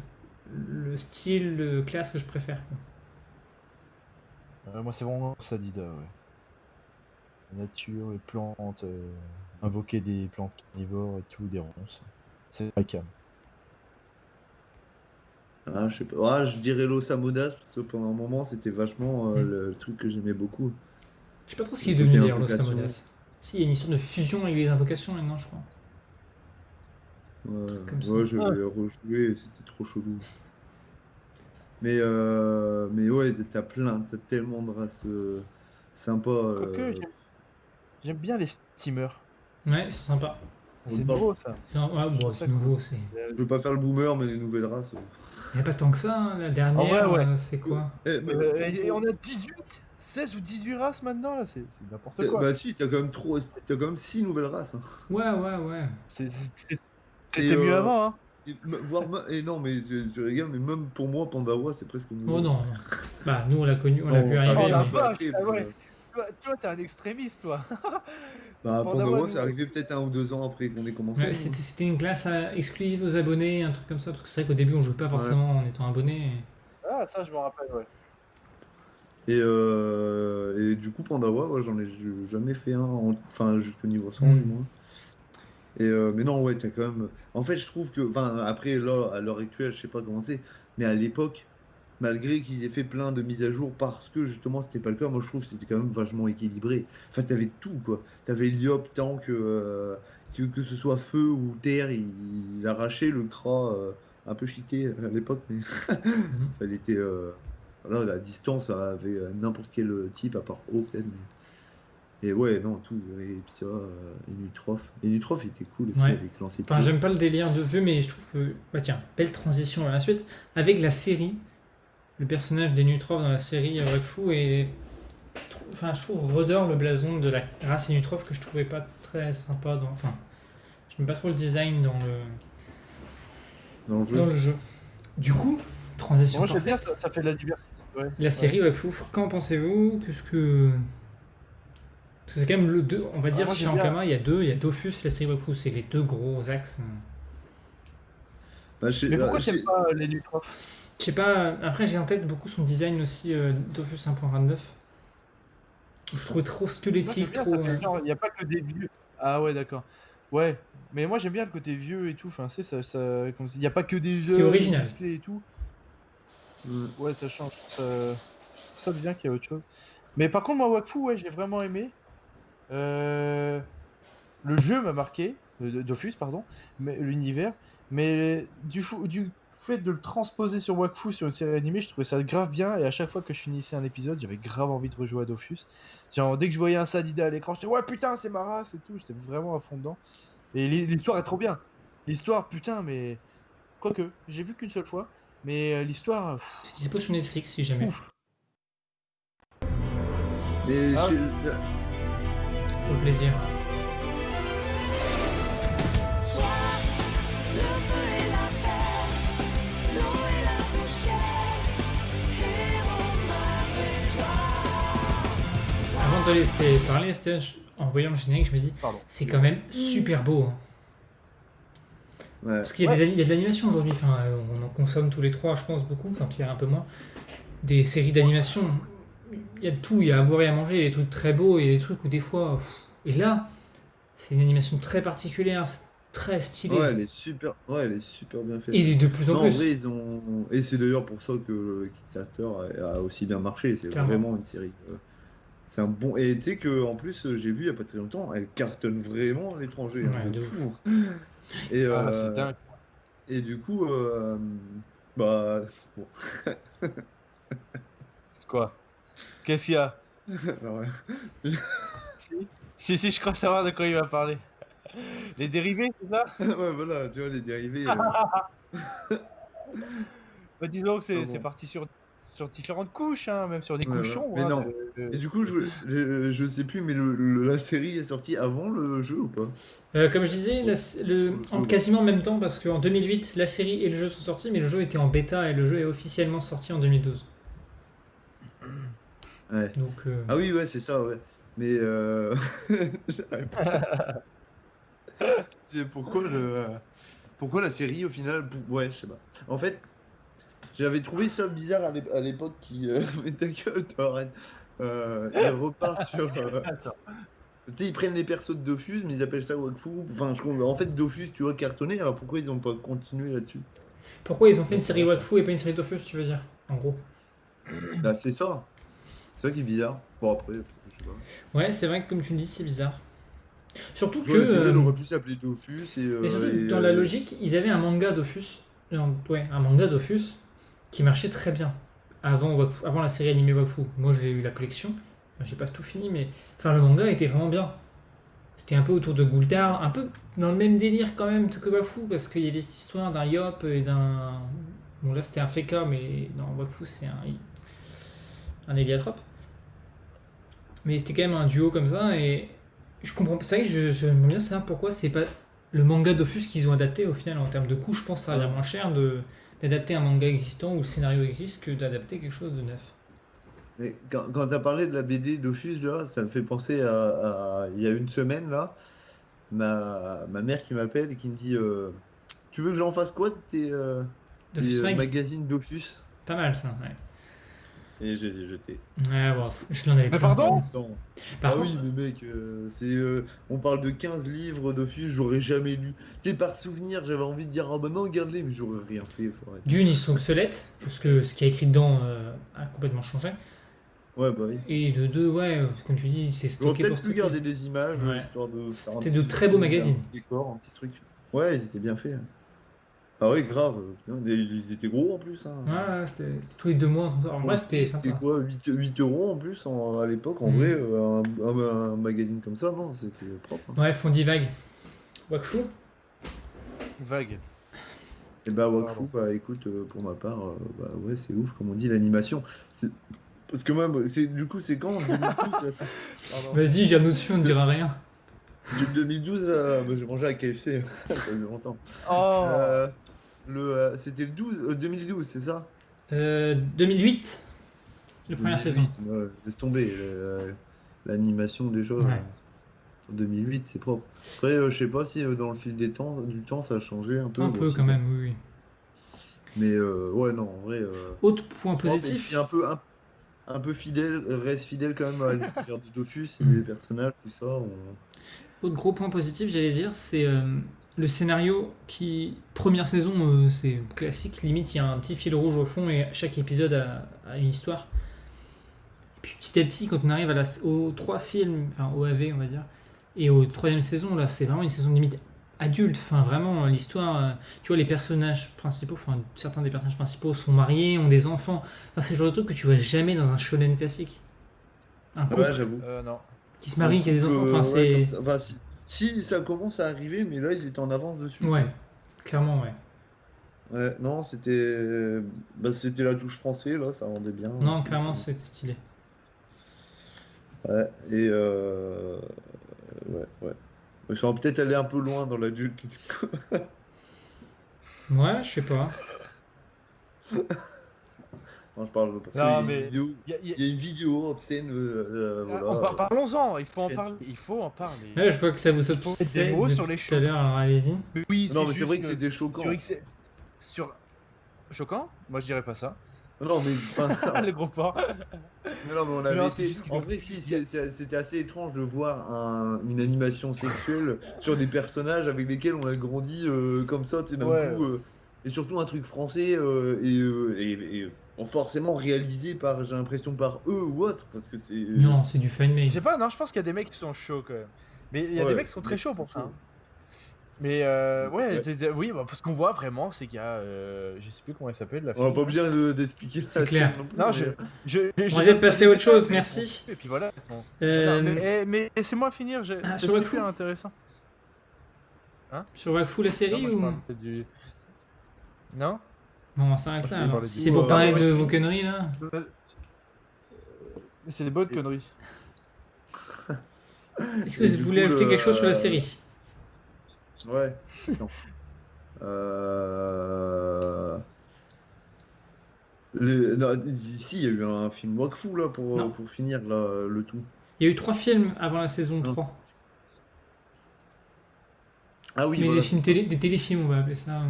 le style de classe que je préfère, quoi. Moi, c'est vraiment Sadida, ouais. La nature, les plantes, invoquer des plantes carnivores et tout, des ronces. C'est la cam. Ah, je sais pas. Ah, je dirais Los Amodas parce que pendant un moment c'était vachement le truc que j'aimais beaucoup. Je sais pas trop ce qui est Le devenu côté d'ailleurs, Los invocation. Amodas. Si, il y a une histoire de fusion avec les invocations maintenant, je crois. Ouais, Comme ça. ouais, je vais rejouer, c'était trop chelou. Mais ouais, t'as tellement de races sympas. Quoique, j'aime bien les steamers. Ouais, ils sont sympas. C'est Bon. nouveau, ça. Ouais, bon, trouve c'est ça nouveau, c'est. Je veux pas faire le boomer, mais les nouvelles races. Il n'y a pas tant que ça, hein. La dernière, En vrai, ouais. c'est quoi? Et on a 18, 16 ou 18 races maintenant, là, c'est n'importe quoi. Bah si, t'as quand même 6 nouvelles races. Hein. Ouais. C'était mieux avant, hein. Et non, mais tu rigoles, mais même pour moi, Pandawa, c'est presque nouveau. Oh non. Bah, nous, on l'a connu, on l'a Non, vu ça arriver. Oh la arrive. mais- vache, après, ah ouais. Toi, t'es un extrémiste, toi. Bah, Pandawa, Pandawa, nous, c'est arrivé peut-être 1 ou 2 ans après qu'on ait commencé. Ouais, nous. c'était une classe exclusive aux abonnés, un truc comme ça, parce que c'est vrai qu'au début on jouait pas forcément en étant abonné. Ah, ça, je me rappelle, ouais. Et du coup, Pandawa, ouais, j'en ai jamais fait un, enfin, jusqu'au niveau 100 du moins. Mais non, ouais, t'as quand même. En fait, je trouve que. Enfin, après, là, à l'heure actuelle, je sais pas comment c'est, mais à l'époque, malgré qu'ils aient fait plein de mises à jour parce que justement, c'était pas le cas, moi je trouve que c'était quand même vachement équilibré. Enfin, t'avais tout, quoi. T'avais Liop, Tank, que ce soit feu ou terre, il arrachait le Kra un peu cheaté à l'époque, mais elle était. Voilà, la distance avait n'importe quel type, à part O peut-être. Et ouais, non, tout. Et Psia, et Nutrof. Et Nutrof était cool aussi Ouais. avec l'ancien. Enfin, j'aime pas le délire de vœux, mais je trouve que. Bah tiens, belle transition à la suite. Avec la série, le personnage des Nutrof dans la série Wakfu est. Enfin, je trouve redore le blason de la race Nutrof que je trouvais pas très sympa dans. Enfin, j'aime pas trop le design dans dans le jeu. le jeu. Du coup, transition Moi, j'aime bien, parfaite. ça fait de la diversité. Ouais. La série Wakfu, qu'en pensez-vous? Qu'est-ce que. Parce que c'est quand même le deux, on va dire moi, chez j'aime bien. Ankama, il y a Dofus, la série Wakfu, c'est les deux gros axes. Bah, Mais pourquoi t'aimes pas les Nutrof? Je sais pas, après j'ai en tête beaucoup son design aussi Dofus 1.29. Je trouvais trop Moi, j'aime squelettique, bien, trop. ça fait genre, il n'y a pas que des vieux. Ah ouais, d'accord. Ouais, mais moi j'aime bien le côté vieux et tout. Enfin, c'est ça, comme il n'y a pas que des jeux original. musclés et tout. Mm. Ouais, ça change. Je trouve ça bien qu'il y a autre chose. Mais par contre, moi, Wakfu, ouais, j'ai vraiment aimé. Le jeu m'a marqué, Dofus, pardon, mais l'univers. Mais du fait de le transposer sur Wakfu, sur une série animée, je trouvais ça grave bien. Et à chaque fois que je finissais un épisode, j'avais grave envie de rejouer à Dofus. Genre, dès que je voyais un Sadida à l'écran, je disais ouais, putain, c'est ma race et tout. J'étais vraiment à fond dedans. Et l'histoire est trop bien. L'histoire, putain, mais. Quoique, j'ai vu qu'une seule fois. Mais l'histoire. C'est dispo sur Netflix si jamais. Ouf. Mais Ah. Pour le plaisir. Sois le feu et la terre, l'eau et la poussière, héros, et toi. Avant de te laisser parler, Stéphane, en voyant le générique, je me dis, Pardon. c'est quand même super beau. Hein. ouais. Parce qu'il y a, il y a de l'animation aujourd'hui, enfin, on en consomme tous les trois, je pense, beaucoup, enfin Pierre un peu moins. Des séries d'animation, il y a de tout, il y a à boire et à manger, il y a des trucs très beaux, et des trucs où des fois... Et là, c'est une animation très particulière, c'est très stylé. Ouais, elle est super bien faite. Et de plus en Non, en plus. vrai, ils ont. Et c'est d'ailleurs pour ça que Kickstarter a aussi bien marché. C'est Clairement. vraiment une série. C'est un bon. Et tu sais que en plus, j'ai vu il y a pas très longtemps, elle cartonne vraiment à l'étranger. Ouais, hein, de fou. Et, Ah, c'est dingue. et du coup, bah. Bon. Quoi? Qu'est-ce qu'il y a? Alors, Si, je crois savoir de quoi il va parler. Les dérivés, c'est ça? ouais, voilà, tu vois, les dérivés. Bah, disons que Ah c'est bon. parti sur différentes couches, hein, même sur des Ouais, couchons. ouais. Mais hein, non. Et du coup, je sais plus, mais la série est sortie avant le jeu ou pas? Comme je disais, en quasiment en même temps, parce qu'en 2008, la série et le jeu sont sortis, mais le jeu était en bêta et le jeu est officiellement sorti en 2012. Ouais. Donc, Ah oui, ouais, c'est ça, ouais. Mais j'arrive pas. C'est pourquoi la série au final. Ouais, je sais pas. En fait, j'avais trouvé ça bizarre à l'époque qui. Mais ta gueule, toi, arrête. Ils repartent sur. Attends. Tu sais, ils prennent les persos de Dofus, mais ils appellent ça Wakfu. Enfin, en fait, Dofus, tu vois, cartonné, alors pourquoi ils ont pas continué là-dessus? pourquoi ils ont fait une série Wakfu et pas une série Dofus, tu veux dire, en gros? Bah, c'est ça. C'est ça qui est bizarre. Bon, après, je sais pas. Ouais, c'est vrai que comme tu le dis, c'est bizarre. Surtout Tu vois, la série, elle que. aurait pu s'appeler Dofus et. Mais surtout, et, dans la logique, ils avaient un manga Dofus. Ouais, un manga Dofus qui marchait très bien avant, avant la série animée Wakfu. Moi, j'ai eu la collection. Enfin, j'ai pas tout fini, mais. Enfin, le manga était vraiment bien. C'était un peu autour de Gultar, un peu dans le même délire quand même que Wakfu, parce qu'il y avait cette histoire d'un Yop et d'un. Bon, là, c'était un Feka, mais dans Wakfu, c'est un Héliatrope. Mais c'était quand même un duo comme ça, et je comprends pas. C'est vrai que j'aimerais bien savoir pourquoi c'est pas le manga Dofus qu'ils ont adapté au final en termes de coût. Je pense que ça revient moins cher d'adapter un manga existant où le scénario existe que d'adapter quelque chose de neuf. Et quand tu as parlé de la BD Dofus, là, ça me fait penser il y a une semaine, là, ma mère qui m'appelle et qui me dit tu veux que j'en fasse quoi de Dofus tes Mag, magazines Dofus? pas mal ça, ouais. Et je les ai jetés. Ouais, bon, je l'en avais Mais plein. pardon Non. Par Ah contre, oui, mais mec, on parle de 15 livres Dofus, j'aurais jamais lu. Tu sais, par souvenir, j'avais envie de dire ah bah non, regarde-les, mais j'aurais rien fait. Faut arrêter. d'une, ils sont obsolètes, parce que ce qui est écrit dedans a complètement changé. Ouais, bah oui. Et de deux, ouais, comme tu dis, c'est J'aurais stocké pour peut-être pu stocker. garder des images, Ouais. histoire de faire un C'était de petit- très beaux un magazines. petit décor, un petit truc. Ouais, ils étaient bien faits. Ah oui, grave. Putain, ils étaient gros en plus. Hein. Ouais, c'était tous les 2 mois. En vrai, c'était C'était sympa. quoi, 8 euros en plus à l'époque, en Mm. vrai, un magazine comme ça, non, c'était propre. Hein. Ouais, Fondi Vague. Wakfu. Vague. Et bah, Wakfu, Pardon. bah écoute, pour ma part, bah ouais, c'est ouf, comme on dit, l'animation. Parce que même, du coup, c'est quand en 2012 là, Pardon. Vas-y, j'ai un autre dessus, on ne dira rien. 2012, bah, j'ai mangé à KFC, ça faisait longtemps. Oh C'était le 2012, c'est ça? 2008, la première 2008, saison. ouais, laisse tomber, l'animation déjà. Ouais. En 2008, c'est propre. Après, je sais pas si dans le fil du temps, ça a changé un peu. Un bon, peu c'est quand bon. même, oui. Mais ouais, non, en vrai. Autre point propre, et positif. puis un peu fidèle, reste fidèle quand même à l'univers de Dofus et Mm. les personnages, tout ça. Autre gros point positif, j'allais dire, c'est le scénario qui, première saison, c'est classique. Limite, il y a un petit fil rouge au fond et chaque épisode a une histoire. Et puis petit à petit, quand on arrive aux 3 films, enfin au AV, on va dire, et aux 3e saison, là, c'est vraiment une saison limite adulte. Enfin, vraiment, l'histoire, tu vois, les personnages principaux, enfin, certains des personnages principaux sont mariés, ont des enfants. Enfin, c'est le genre de truc que tu vois jamais dans un shonen classique. Un couple Ouais, j'avoue. non. qui se marie, qui a des enfants. Enfin, Ouais, c'est. comme ça. Enfin, si, ça commence à arriver, mais là, ils étaient en avance dessus. Ouais, clairement, ouais. Ouais, non, c'était la touche français, là, ça rendait bien. Non, clairement, c'était stylé. Ouais, et ouais. Je suis peut-être allé un peu loin dans l'adulte. Ouais, je sais pas. Non, je parle parce Non, qu'il y a mais une vidéo, y a- y a- il y a une vidéo obscène, voilà. Parlons-en, il faut en Quel- parler. Il faut en parler. Ouais, je vois que ça vous saute Faut mettre des mots sur les tout à choses. l'heure, alors allez-y. Mais oui, Non, mais c'est juste vrai que c'était choquant. sur X- sur- Choquant? Moi, je dirais pas ça. Non, mais enfin, Le gros porc. mais non, mais on avait Non, été. c'est juste qu'ils En ont- vrai, si, c'était assez étrange de voir une animation sexuelle sur des personnages avec lesquels on a grandi comme ça, tu sais, d'un Ouais. coup. Et surtout un truc français et forcément réalisé par, j'ai l'impression, par eux ou autre, parce que c'est. Non, c'est du Je fan-made. sais pas, non, je pense qu'il y a des mecs qui sont chauds quand même. Mais il y a Ouais, des mecs qui sont des très mecs chauds qui pour sont ça. chauds. Hein. Mais ouais, Ouais. oui, bah, parce qu'on voit vraiment, c'est qu'il y a. Je sais plus comment elle s'appelle la On va fille. pas bien d'expliquer C'est la clair. scène non plus, Non, mais- On va peut-être passer à autre chose, merci. Et puis voilà. Bon. Euh, Non, mais laissez-moi finir, Ah, c'est sur Wakfu super intéressant. Sur Wakfu, la Non, série moi, je ou. parlais du... Non Bon, on s'arrête là Je alors. parlais Si du- c'est pour parler ouais, de je- vos conneries là. Mais c'est des bonnes conneries. Est-ce que Et vous du voulez coup, ajouter quelque chose sur la série? Ouais. Non. Non, ici, il y a eu un film Wakfu là Non. pour finir là, le tout. Il y a eu 3 films avant la saison Non. 3. Ah oui, Mais voilà, des films c'est ça. des téléfilms, on va appeler ça.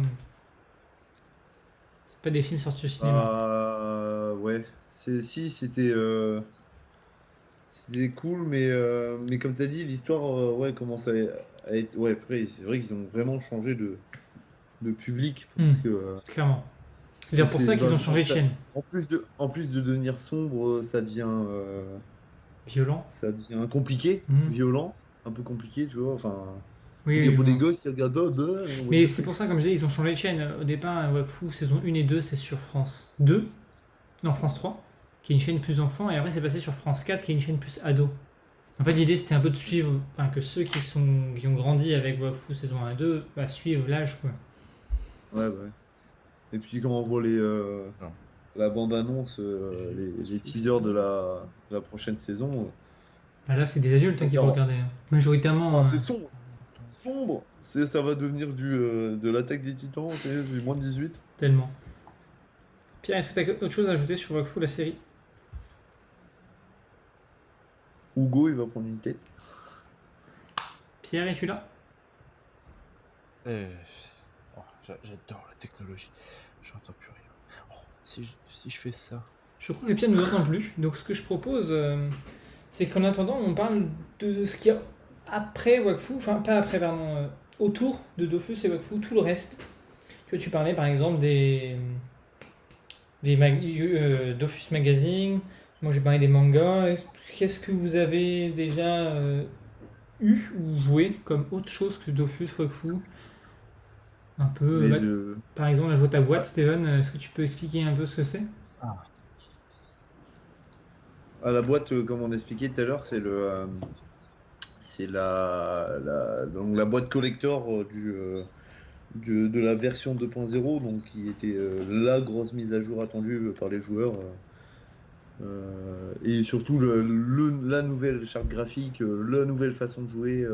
C'est pas des films sortis au cinéma. Ouais. C'était cool, mais comme tu as dit, l'histoire ouais, commence à être. Ouais, après, c'est vrai qu'ils ont vraiment changé de public. Parce que, Clairement. C'est d'ailleurs pour c'est ça qu'ils ont vachement changé de ça. chaîne. en plus de devenir sombre, ça devient Violent. compliqué, Mhm. violent, un peu compliqué, tu vois. Enfin, Oui, il y a oui, pour des oui. gosses qui regardent. Mais c'est pour ça, comme je disais, ils ont changé de chaîne. Au départ, Wakfu, saison 1 et 2, c'est sur France 2. Non, France 3, qui est une chaîne plus enfant. Et après, c'est passé sur France 4, qui est une chaîne plus ado. En fait, l'idée, c'était un peu de suivre, enfin, que ceux qui ont grandi avec Wakfu saison 1 et 2, bah, suivent l'âge, quoi. Ouais. Et puis quand on voit la bande-annonce, les teasers de la prochaine saison, Bah, là, c'est des adultes qui vont Clairement. regarder. Majoritairement. c'est sombre. Sombre. Ça va devenir de l'attaque des titans, tu sais, du moins de 18. Tellement. Pierre, est-ce que tu as autre chose à ajouter sur Wakfu, la série? Hugo, il va prendre une tête. Pierre, es-tu là? J'adore la technologie. J'entends plus rien. Oh, si je fais ça. Je crois que Pierre ne nous entend plus. Donc ce que je propose, c'est qu'en attendant, on parle de ce qu'il y a après Wakfu, enfin pas après, pardon, autour de Dofus et Wakfu, tout le reste. Tu vois, tu parlais par exemple des Dofus Magazine. Moi j'ai parlé des mangas. Qu'est-ce que vous avez déjà eu ou joué comme autre chose que Dofus, Wakfu? Un peu. Mais Bah, de- par exemple, là, je vois ta boîte, Steven. Est-ce que tu peux expliquer un peu ce que c'est? À la boîte, comme on expliquait tout à l'heure, c'est donc la boîte collector de la version 2.0, donc qui était la grosse mise à jour attendue par les joueurs. Et surtout la nouvelle charte graphique, la nouvelle façon de jouer,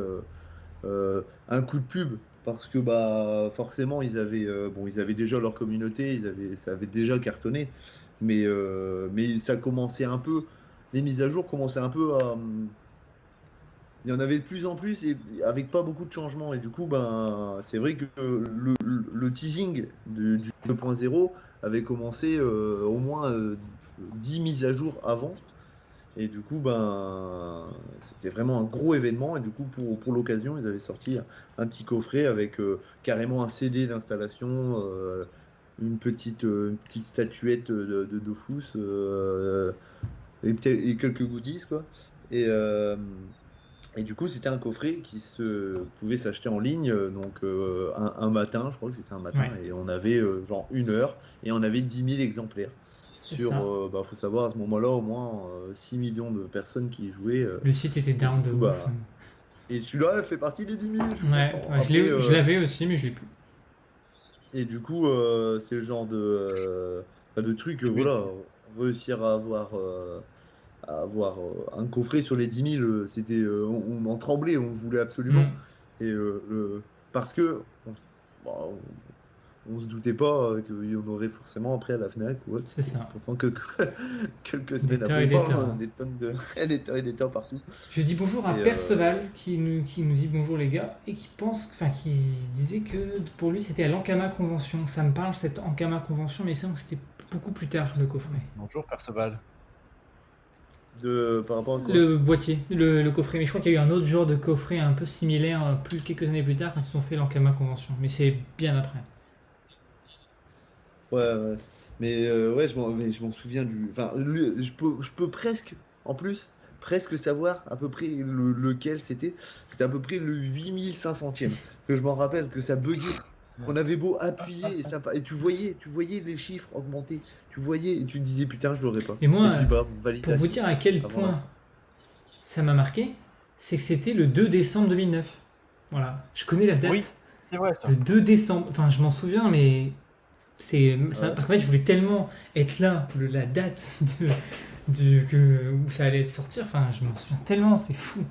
un coup de pub, parce que bah forcément ils avaient déjà leur communauté, ça avait déjà cartonné, mais ça commençait un peu, les mises à jour commençaient un peu à, il y en avait de plus en plus et avec pas beaucoup de changements, et du coup ben c'est vrai que le teasing du 2.0 avait commencé au moins 10 mises à jour avant. Et du coup, ben, c'était vraiment un gros événement. Et du coup, pour l'occasion, ils avaient sorti un petit coffret avec carrément un CD d'installation, une petite statuette de Dofus, et quelques goodies, quoi. Et, euh, et du coup, c'était un coffret qui pouvait s'acheter en ligne, donc un matin, je crois que c'était un matin, Ouais. et on avait genre 1 heure, et on avait 10 000 exemplaires. C'est Sur, ça. bah, faut savoir, à ce moment-là, au moins 6 millions de personnes qui y jouaient. Le site était down de du coup, ouf. bah, et celui-là, elle fait partie des 10 000, je suis Ouais, content. ouais, Après, je l'avais aussi, mais je l'ai plus. et du coup, c'est le genre de truc, voilà, réussir à avoir un coffret sur les 10 000, c'était, on en tremblait, on le voulait absolument. Mm. Et parce que bah, on se doutait pas qu'il y en aurait forcément après à la Fnac ou autre. C'est ça. Pourtant que quelques Des semaines tas après, et des bam, tas, hein. des tonnes de des tas et des tas partout. Je dis bonjour à Et, Perceval qui nous dit bonjour les gars et qui pense, enfin qui disait que pour lui c'était à l'Ankama Convention. Ça me parle cette Ankama Convention, mais il semble que c'était beaucoup plus tard le coffret. Bonjour Perceval. par rapport à quoi? Le boîtier, le coffret. Mais je crois qu'il y a eu un autre genre de coffret un peu similaire quelques années plus tard quand ils se sont fait l'Ankama Convention. Mais c'est bien après. Ouais, ouais. Mais ouais, mais je m'en souviens du. Enfin, je peux presque, en plus, presque savoir à peu près lequel c'était. C'était à peu près le 8500e. Que je m'en rappelle que ça buguait. On avait beau appuyer et tu voyais les chiffres augmenter. Tu voyais et tu te disais putain, je l'aurais pas. Et moi, puis bah, Pour validation. vous dire à quel Avant point la- ça m'a marqué, c'est que c'était le 2 décembre 2009. Voilà, je connais la date. Oui, c'est vrai ça. Le 2 décembre, enfin je m'en souviens, mais Ouais. parce qu'en fait je voulais tellement être là, la date où ça allait sortir, enfin je m'en souviens tellement, c'est fou.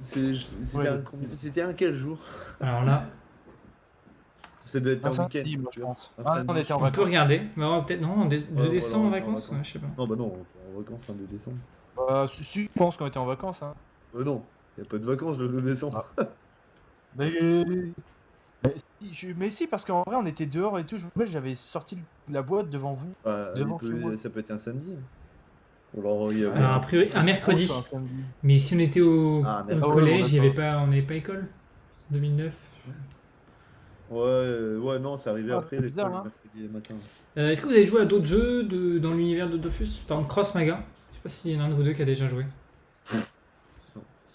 C'était c'était un quel jour? Alors là, Ça doit être Un un week-end. samedi, moi je pense. Un Ah, samedi. on était en on peut vacances. regarder, mais alors, peut-être non, 2 voilà, décembre en on est en vacances, vacances. je sais pas. Non, bah non, en vacances, fin de décembre. Si, je pense qu'on était en vacances. Hein. Non, il n'y a pas de vacances le 2 décembre. Mais... mais si, parce qu'en vrai on était dehors et tout. Je me rappelle, j'avais sorti la boîte devant vous. Bah, Devant chez moi. ça peut être un samedi. Ou alors, il y avait- Alors a priori, un mercredi, Grosse, un samedi. mais si on était au mercredi. collège, Ah ouais, on n'avait pas école 2009. Ouais, non, ça arrivait Ah, après c'est les bizarre, hein. mercredi matin. Est-ce que vous avez joué à d'autres jeux dans l'univers de Dofus? Par exemple, Cross Maga. Je sais pas s'il y en a un de vous deux qui a déjà joué. Non.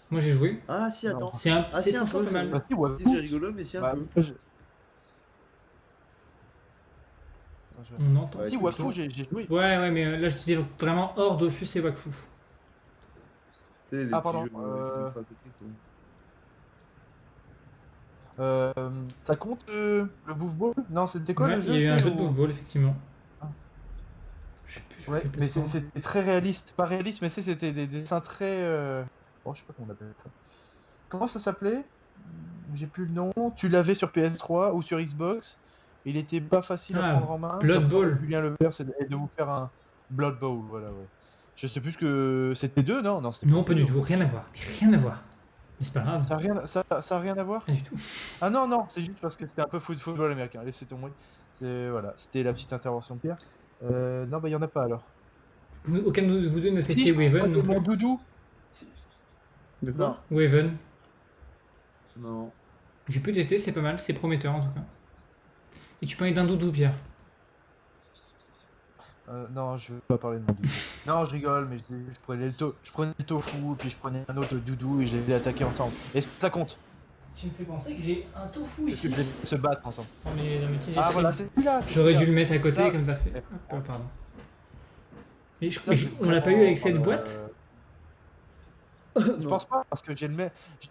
Moi j'ai joué. Ah, si, attends. C'est si, un franchement peu, pas mal. Bah, si, ouais. C'est rigolo, mais si, un Bah, peu. je- On entend. Ouais, Si, tu Wakfu, peux. j'ai joué. Ouais, mais là je disais vraiment hors Dofus et Wakfu. Tu sais, les Ah, petits pardon, jeux, à côté, quoi. Ça compte le Bouffe Ball? Non, c'était quoi Ouais, le jeu? il y a eu un c'est, jeu de ou- Bouffe effectivement. Ah. Je sais plus sur Ouais, quelle mais plateforme. c'était très réaliste. Pas réaliste, mais c'était des dessins très. Oh, je sais pas comment on appelle ça. Comment ça s'appelait? J'ai plus le nom. Tu l'avais sur PS3 ou sur Xbox. Il était pas facile Ah, à prendre en main. Blood Comme ça, Bowl. Julien Lepers et de vous faire un Blood Bowl, voilà, ouais. Je sais plus que c'était 2, non? Non, c'était Non, pas deux. du tout, rien à voir. Mais rien à voir. Mais c'est pas grave, Ça a rien à voir? rien du tout. Ah non, non, c'est juste parce que c'était un peu football américain. Allez, c'est tomber. Voilà, c'était la petite intervention de Pierre. Non, bah, il y en a pas alors. Aucun de vous deux n'a testé Si, je crois Waven que non mon plus. doudou. Si- De Non. quoi? Waven. Non. J'ai pu tester, c'est pas mal, c'est prometteur en tout cas. Et tu parlais d'un doudou, Pierre. Non, je veux pas parler de mon doudou. Non, je rigole, mais je prenais le tofu, puis je prenais un autre doudou et je les ai attaqués ensemble. Est-ce que ça compte? Tu me fais penser que j'ai un tofu Est-ce que ici. vous allez se battre ensemble? Dans mes petites Ah vitrines. voilà, c'est celui-là. J'aurais dû le mettre à côté Ça- comme t'as fait. Eh, Hop, pardon. Et Ça, c'est on l'a pas eu vraiment, avec cette boîte? Je pense pas, parce que j'ai le même.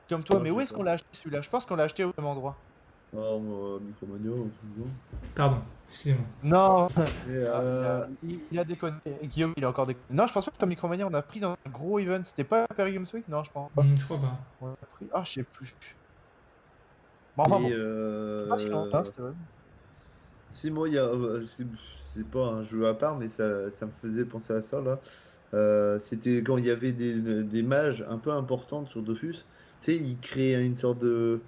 Comme toi, Non, mais je où sais est-ce pas. qu'on l'a acheté celui-là? Je pense qu'on l'a acheté au même endroit. Ah, moi, Micromania, un truc du genre. Pardon, excusez-moi. Non, Et, il a déconné. Guillaume, il a encore déconné. Non, je pense pas que c'était Micromania, on a pris dans un gros event. C'était pas Paris Games Week? Non, je pense pas. Je crois pas. On a pris. Ah, je sais plus. Bon, enfin, bon. et, Je sais pas si on a, c'était vrai. si moi, il y a, c'est pas un jeu à part, mais ça me faisait penser à ça là. C'était quand il y avait des mages un peu importantes sur Dofus. Tu sais, ils créaient une sorte de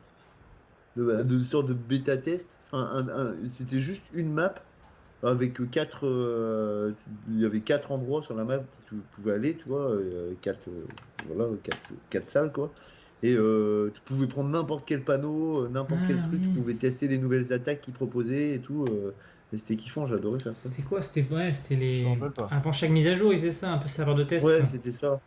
sorte de bêta test. Enfin, c'était juste une map avec quatre. Il y avait 4 endroits sur la map où tu pouvais aller, tu vois, voilà, quatre salles quoi. Et tu pouvais prendre n'importe quel panneau, n'importe quel Ah, truc, oui. tu pouvais tester les nouvelles attaques qu'ils proposaient et tout. Et c'était kiffant, j'adorais faire ça. C'était quoi? C'était Je les. m'en rappelle pas. Avant chaque mise à jour, ils faisaient ça, un peu serveur de test. Ouais, quoi. c'était ça.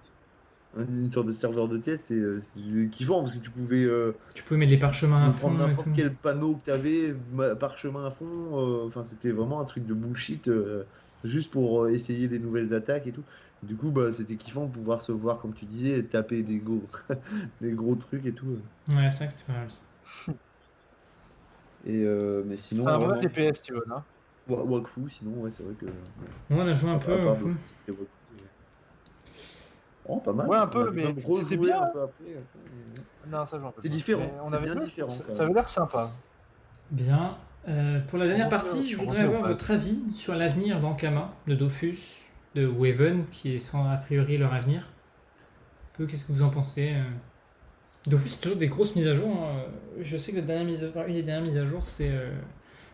Une sorte de serveur de test et c'était kiffant parce que tu pouvais Tu pouvais mettre les parchemins à fond prendre et n'importe tout. quel panneau que tu avais, parchemin à fond. Enfin, c'était vraiment un truc de bullshit juste pour essayer des nouvelles attaques et tout. Du coup, bah, c'était kiffant de pouvoir se voir, comme tu disais, taper des gros, des gros trucs et tout. Ouais, c'est vrai que c'était pas mal ça. Et, mais sinon, C'est un vrai vraiment, TPS, tu vois, là. Wakfu, sinon, ouais, c'est vrai que. On a joué un peu. à part fou. Dofus, c'était Wakfu, ouais. Oh, pas mal. Ouais, un On peu, avait mais même rejoué c'était bien, un hein. peu après. Non, ça, j'en peux C'est pas. différent, Mais on c'est avait bien deux, différent, Ça, quand ça même. avait l'air sympa. Bien. Pour la dernière On partie, revient- je on voudrais revient au avoir pack. votre avis sur l'avenir d'Ankama, de Dofus, de Waven, qui est sans a priori leur avenir. Un peu, qu'est-ce que vous en pensez? Dofus, c'est toujours des grosses mises à jour. Hein. Je sais que une des dernières mises à jour, c'est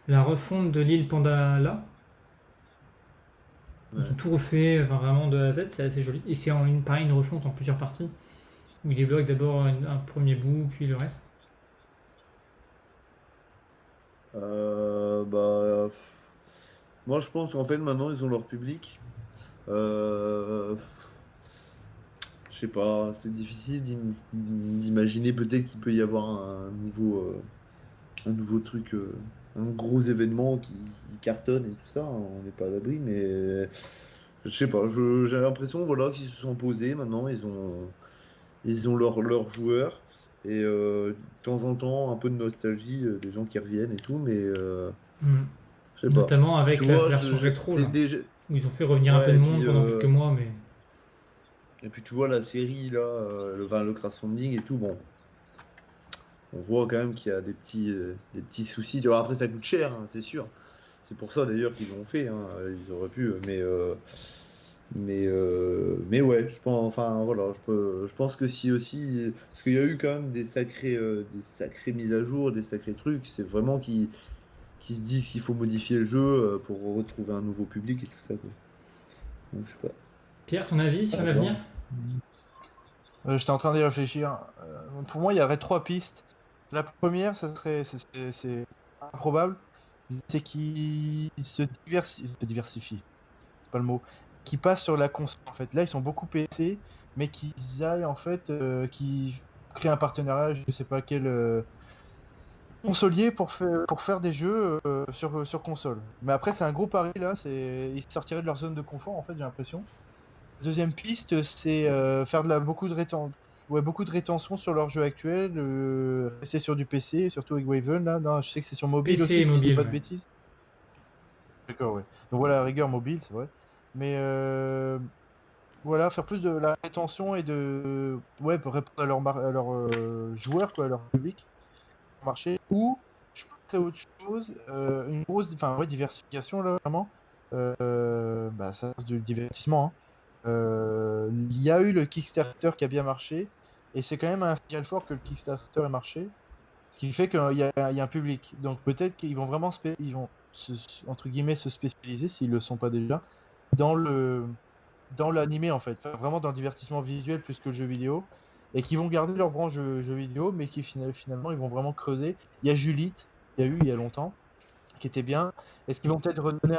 la refonte de l'île Pandala. Ouais. Ils ont tout refait, enfin, vraiment de A à Z, c'est assez joli. Et c'est pareil, une refonte en plusieurs parties, où ils débloquent d'abord un premier bout, puis le reste. Bah, moi je pense qu'en fait maintenant ils ont leur public. Je sais pas, c'est difficile d'imaginer peut-être qu'il peut y avoir un nouveau truc, un gros événement qui cartonne et tout ça. On n'est pas à l'abri, mais je sais pas. J'ai l'impression voilà qu'ils se sont posés maintenant. Ils ont leurs joueurs et de temps en temps un peu de nostalgie, des gens qui reviennent et tout, mais je sais pas. Notamment avec Tu la vois, version rétro, là, où ils ont fait revenir un peu Ouais, de et monde puis, pendant quelques mois, mais... et puis tu vois la série là, le crowdfunding et tout, bon, on voit quand même qu'il y a des petits soucis. Tu vois, après ça coûte cher, hein, c'est sûr. C'est pour ça d'ailleurs qu'ils l'ont fait, hein. Ils auraient pu, mais ouais, je pense, enfin voilà, je pense que si aussi, parce qu'il y a eu quand même des sacrées mises à jour, des sacrés trucs. C'est vraiment qui se disent qu'il faut modifier le jeu pour retrouver un nouveau public et tout ça, quoi. Donc, je sais pas. Pierre, ton avis sur Ah, l'avenir? J'étais en train d'y réfléchir. Pour moi, il y aurait 3 pistes. La première, c'est improbable, c'est qu'ils se diversifient, c'est pas le mot, qui passent sur la console en fait. Là, ils sont beaucoup PC, mais qu'ils aillent en fait, qui créent un partenariat, je sais pas quel consolier pour faire des jeux sur console. Mais après, c'est un gros pari là, ils sortiraient de leur zone de confort en fait, j'ai l'impression. Deuxième piste, c'est faire beaucoup de rétention sur leur jeu actuel, rester sur du PC, surtout avec Waven là. Non, je sais que c'est sur mobile PC aussi, et si je dis mobile, pas de ouais. bêtises. D'accord, ouais. Donc voilà, à la rigueur mobile, c'est vrai. Mais voilà, faire plus de la rétention et pour répondre à leurs joueurs, quoi, à leur public, marché. Ou je pense à autre chose, une grosse, enfin ouais, diversification là, vraiment. Ça reste du divertissement, hein. il y a eu le Kickstarter qui a bien marché, et c'est quand même un signal fort que le Kickstarter ait marché, ce qui fait qu'il y a un public. Donc peut-être qu'ils vont vraiment entre guillemets se spécialiser, s'ils le sont pas déjà, dans l'animé en fait, enfin, vraiment dans le divertissement visuel plus que le jeu vidéo, et qui vont garder leur branche jeu vidéo, mais qui finalement ils vont vraiment creuser. Il y a Julite, il y a longtemps, qui était bien. Est-ce qu'ils vont peut-être redonner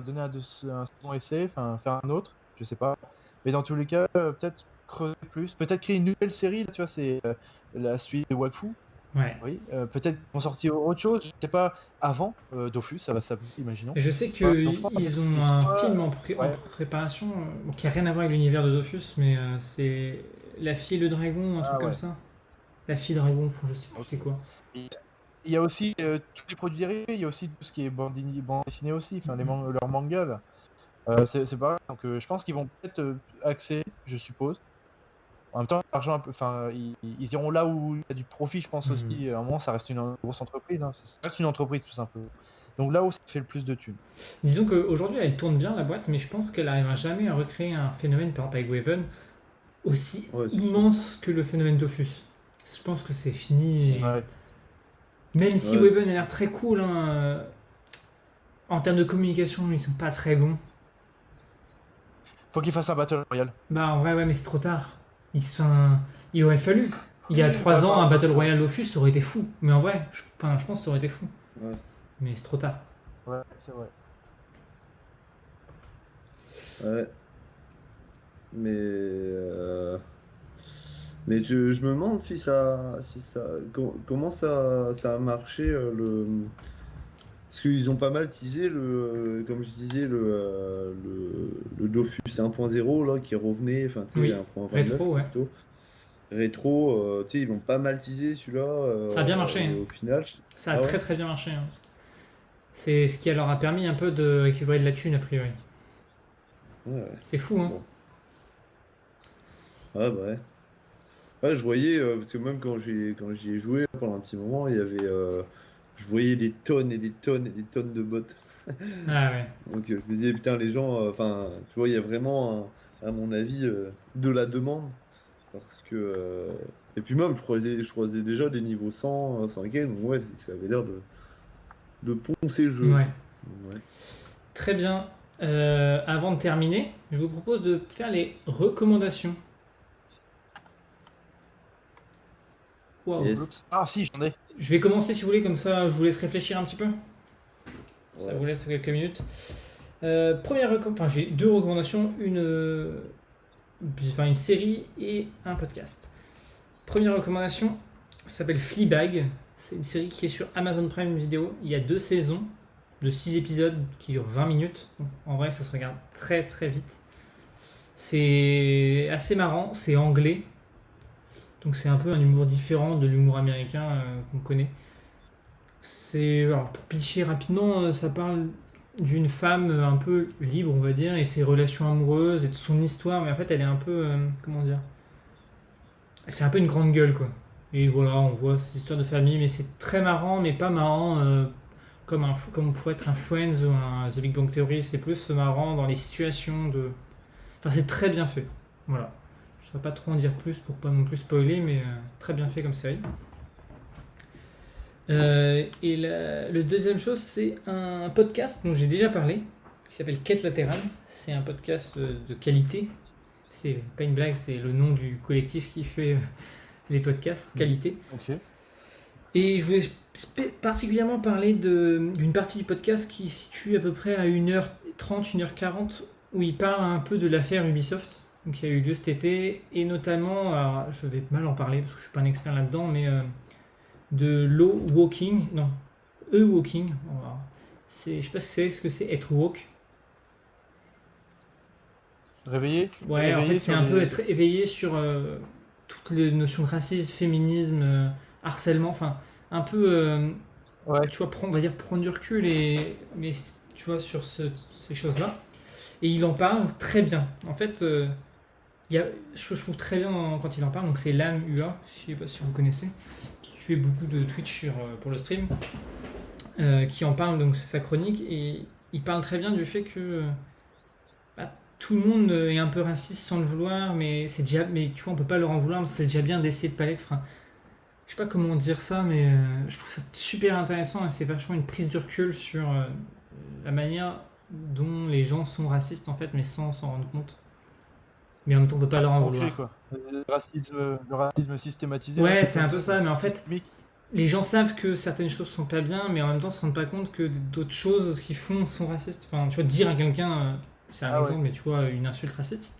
donner un second essai, enfin faire un autre, je sais pas. Mais dans tous les cas, peut-être creuser plus, peut-être créer une nouvelle série. Là, tu vois, c'est la suite de Wakfu. Ouais. Oui, peut-être qu'ils vont sortir autre chose, je sais pas, avant Dofus, ça va s'appeler, imaginons. Et je sais Ouais, donc je pense qu'ils ont qu'ils un soient- film en ouais. préparation bon, qui a rien à voir avec l'univers de Dofus, mais c'est La fille et le dragon, un truc Ah, comme ouais. ça. La fille dragon, je sais plus c'est quoi. Il y a aussi tous les produits dérivés, il y a aussi tout ce qui est bande dessinée aussi, enfin leurs mangas là. C'est pareil, donc je pense qu'ils vont peut-être axer, je suppose. En même temps, l'argent, enfin, ils iront là où il y a du profit, je pense aussi. À un moment, ça reste une grosse entreprise, hein. Ça reste une entreprise tout simplement. Donc là où ça fait le plus de thunes. Disons qu'aujourd'hui elle tourne bien la boîte, mais je pense qu'elle n'arrivera jamais à recréer un phénomène, par exemple avec Waven, aussi Ouais, c'est immense que le phénomène Dofus. Je pense que c'est fini. Et... Ouais. Même si Ouais. Waven a l'air très cool, hein, en termes de communication, ils sont pas très bons. Faut qu'ils fassent un Battle Royale. Bah en vrai, ouais, mais c'est trop tard. Il aurait fallu. Il y a 3 ans, un Battle Royale Dofus, ça aurait été fou. Mais en vrai, je pense que ça aurait été fou. Ouais. Mais c'est trop tard. Ouais, c'est vrai. Ouais. Mais je me demande comment ça a marché parce qu'ils ont pas mal teasé comme je disais le Dofus 1.0 là qui revenait, enfin tu sais Oui, 1.29 rétro, ouais. plutôt. Rétro, tu sais ils l'ont pas mal teasé celui-là. Ça a bien marché, hein. Au final, Ça a Ah ouais très très bien marché. Hein. C'est ce qui leur a permis un peu de récupérer de la thune, a priori. ouais. C'est fou, hein. Bon. Ouais, bah ouais. Ouais, je voyais, parce que même quand j'y ai joué pendant un petit moment, il y avait, je voyais des tonnes et des tonnes et des tonnes de bots. Ah ouais. Donc je me disais, putain, les gens, enfin, tu vois, il y a vraiment, à mon avis, de la demande. Parce que, et puis même, je croisais déjà des niveaux 100, 100 et quelques, donc ouais, c'est que ça avait l'air de poncer le jeu. Ouais. Ouais. Très bien. Avant de terminer, je vous propose de faire les recommandations. Wow. Yes. Oups. Ah si, j'en ai. Je vais commencer si vous voulez, comme ça je vous laisse réfléchir un petit peu. Ça Ouais. vous laisse quelques minutes. J'ai 2 recommandations, une série et un podcast. Première recommandation, ça s'appelle Fleabag. C'est une série qui est sur Amazon Prime Video. Il y a 2 saisons de 6 épisodes qui durent 20 minutes. Donc, en vrai, ça se regarde très très vite. C'est assez marrant, c'est anglais. Donc c'est un peu un humour différent de l'humour américain qu'on connaît. Alors pour pitcher rapidement, ça parle d'une femme un peu libre, on va dire, et ses relations amoureuses et de son histoire, mais en fait elle est un peu, comment dire, c'est un peu une grande gueule quoi. Et voilà, on voit cette histoire de famille, mais c'est très marrant, mais pas marrant comme pourrait être un Friends ou un The Big Bang Theory. C'est plus marrant dans les situations de, enfin c'est très bien fait. Voilà. Je ne vais pas trop en dire plus pour pas non plus spoiler, mais très bien fait comme série. Et le deuxième chose, c'est un podcast dont j'ai déjà parlé, qui s'appelle Quête latérale. C'est un podcast de qualité. C'est pas une blague, c'est le nom du collectif qui fait les podcasts qualité. Ok. Et je voulais particulièrement parler d'une partie du podcast qui se situe à peu près à 1h30, 1h40, où il parle un peu de l'affaire Ubisoft, qui a eu lieu cet été, et notamment, alors je vais mal en parler parce que je suis pas un expert là-dedans, mais de l'E-Walking, non, E-Walking, je sais pas ce que c'est être woke. Réveillé. Ouais, en Réveillé fait c'est sur un les- peu être éveillé sur toutes les notions de racisme, féminisme, harcèlement, enfin un peu, Ouais. tu vois, on va dire prendre du recul, mais tu vois, sur ces choses-là. Et il en parle très bien. En fait, je trouve très bien quand il en parle, donc c'est Lam UA, je sais pas si vous connaissez, qui fait beaucoup de Twitch pour le stream, qui en parle, donc c'est sa chronique, et il parle très bien du fait que tout le monde est un peu raciste sans le vouloir, mais c'est déjà, mais tu vois, on peut pas leur en vouloir, c'est déjà bien d'essayer de pas l'être. Enfin, je sais pas comment dire ça, mais je trouve ça super intéressant et c'est vachement une prise de recul sur la manière dont les gens sont racistes en fait, mais sans s'en rendre compte. Mais en même temps, on peut pas leur en Ancré, vouloir. quoi. Le racisme systématisé. Ouais, là, c'est un peu ça, mais en fait, systémique. les gens savent que certaines choses sont pas bien, mais en même temps, se rendent pas compte que d'autres choses qu'ils font sont racistes. Enfin, tu vois, dire à quelqu'un, c'est un Ah ouais. exemple, mais tu vois, une insulte raciste,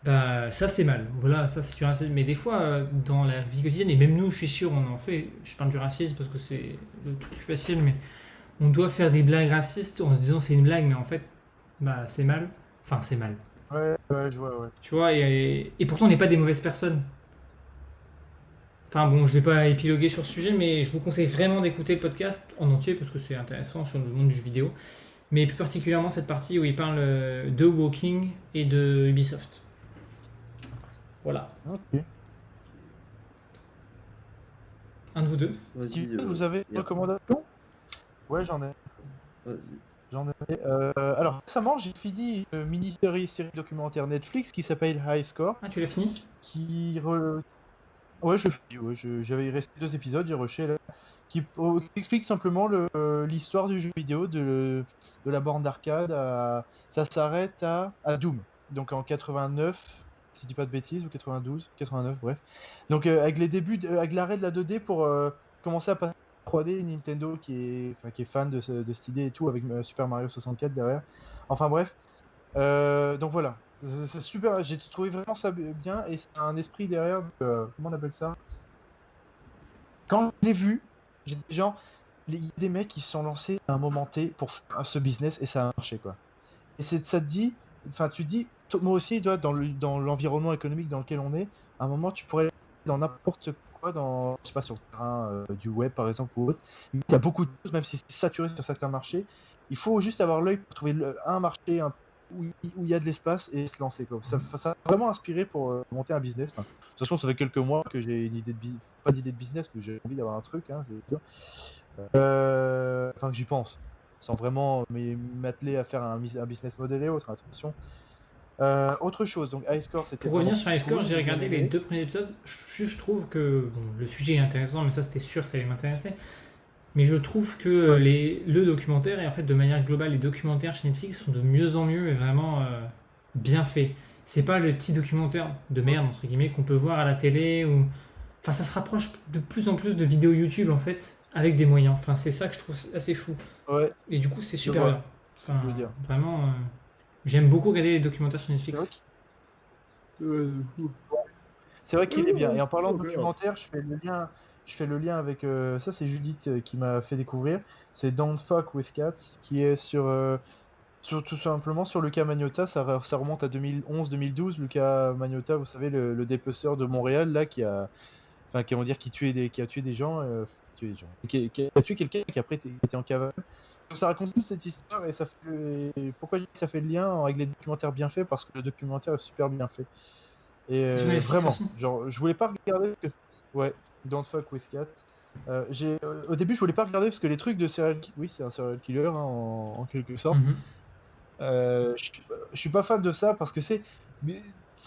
bah ça c'est mal. Voilà, ça c'est du racisme. Mais des fois, dans la vie quotidienne, et même nous, je suis sûr, on en fait. Je parle du racisme parce que c'est le truc plus facile, mais on doit faire des blagues racistes en se disant c'est une blague, mais en fait, bah c'est mal. Enfin, c'est mal. Ouais, je vois, ouais. Tu vois, et pourtant, on n'est pas des mauvaises personnes. Enfin bon, je vais pas épiloguer sur ce sujet, mais je vous conseille vraiment d'écouter le podcast en entier parce que c'est intéressant sur le monde du jeu vidéo. Mais plus particulièrement cette partie où il parle de Walking et de Ubisoft. Voilà. Ok. Un de vous deux. Vas-y, Steven, vous avez une Yann. recommandation? Ouais, j'en ai. Vas-y. Alors, récemment, j'ai fini une mini-série documentaire Netflix qui s'appelle High Score. Ah, tu l'as fini? Ouais, j'avais resté 2 épisodes, j'ai rushé là. Qui explique simplement l'histoire du jeu vidéo, de la borne d'arcade. Ça s'arrête à Doom. Donc en 89, si je dis pas de bêtises, ou 92, 89, bref. Donc avec les débuts, avec l'arrêt de la 2D pour commencer à passer à 3D, Nintendo qui est fan de cette idée et tout, avec Super Mario 64 derrière. Enfin bref. Donc voilà. C'est super, j'ai trouvé vraiment ça bien et c'est un esprit derrière. Comment on appelle ça? Quand je l'ai vu, j'ai dit genre, il y a des mecs qui se sont lancés à un moment T pour faire ce business et ça a marché quoi. Et ça te dit, enfin tu te dis, moi aussi, toi, dans l'environnement économique dans lequel on est, à un moment tu pourrais aller dans n'importe quoi, je sais pas, sur le terrain du web par exemple ou autre. Mais il y a beaucoup de choses, même si c'est saturé sur certains marchés, il faut juste avoir l'œil pour trouver un marché où il y a de l'espace et se lancer quoi. Ça m'a vraiment inspiré pour monter un business. Enfin, de toute façon, ça fait quelques mois que j'ai une idée pas d'idée de business, mais j'ai envie d'avoir un truc, hein, c'est sûr. Enfin, que j'y pense, sans vraiment m'atteler à faire un business model et autres, attention. Autre chose, donc High Score, c'était Pour revenir vraiment sur High Score, cool, j'ai j'ai bien regardé les aimé. 2 premiers épisodes. Je trouve que bon, le sujet est intéressant, mais ça c'était sûr, ça allait m'intéresser. Mais je trouve que le documentaire, et en fait de manière globale, les documentaires chez Netflix sont de mieux en mieux et vraiment bien faits. C'est pas le petit documentaire de merde, entre guillemets, qu'on peut voir à la télé. Ou... Enfin, ça se rapproche de plus en plus de vidéos YouTube, en fait, avec des moyens. Enfin, c'est ça que je trouve assez fou. Ouais, Et du coup, c'est super vois bien. ce que je veux dire. Vraiment, j'aime beaucoup regarder les documentaires sur C'est Netflix. vrai C'est vrai qu'il est bien. Et en parlant de Ok. documentaire, je fais le lien avec ça, c'est Judith qui m'a fait découvrir. C'est Don't Fuck with Cats qui est sur tout simplement sur Luca Magnotta. Ça remonte à 2011-2012. Luca Magnotta, vous savez, le dépeceur de Montréal là enfin qui, on va dire, qui a tué des gens, qui a tué quelqu'un qui après était en cavale. Donc ça raconte toute cette histoire et pourquoi je dis que ça fait le lien avec les documentaires bien faits, parce que le documentaire est super bien fait. Et C'est sur Netflix vraiment, aussi. genre, je voulais pas regarder. Ouais, Don't Fuck with Cat. Au début, je voulais pas regarder parce que les trucs de oui, c'est un serial killer hein, en quelque sorte. Mhm. Je suis pas fan de ça parce que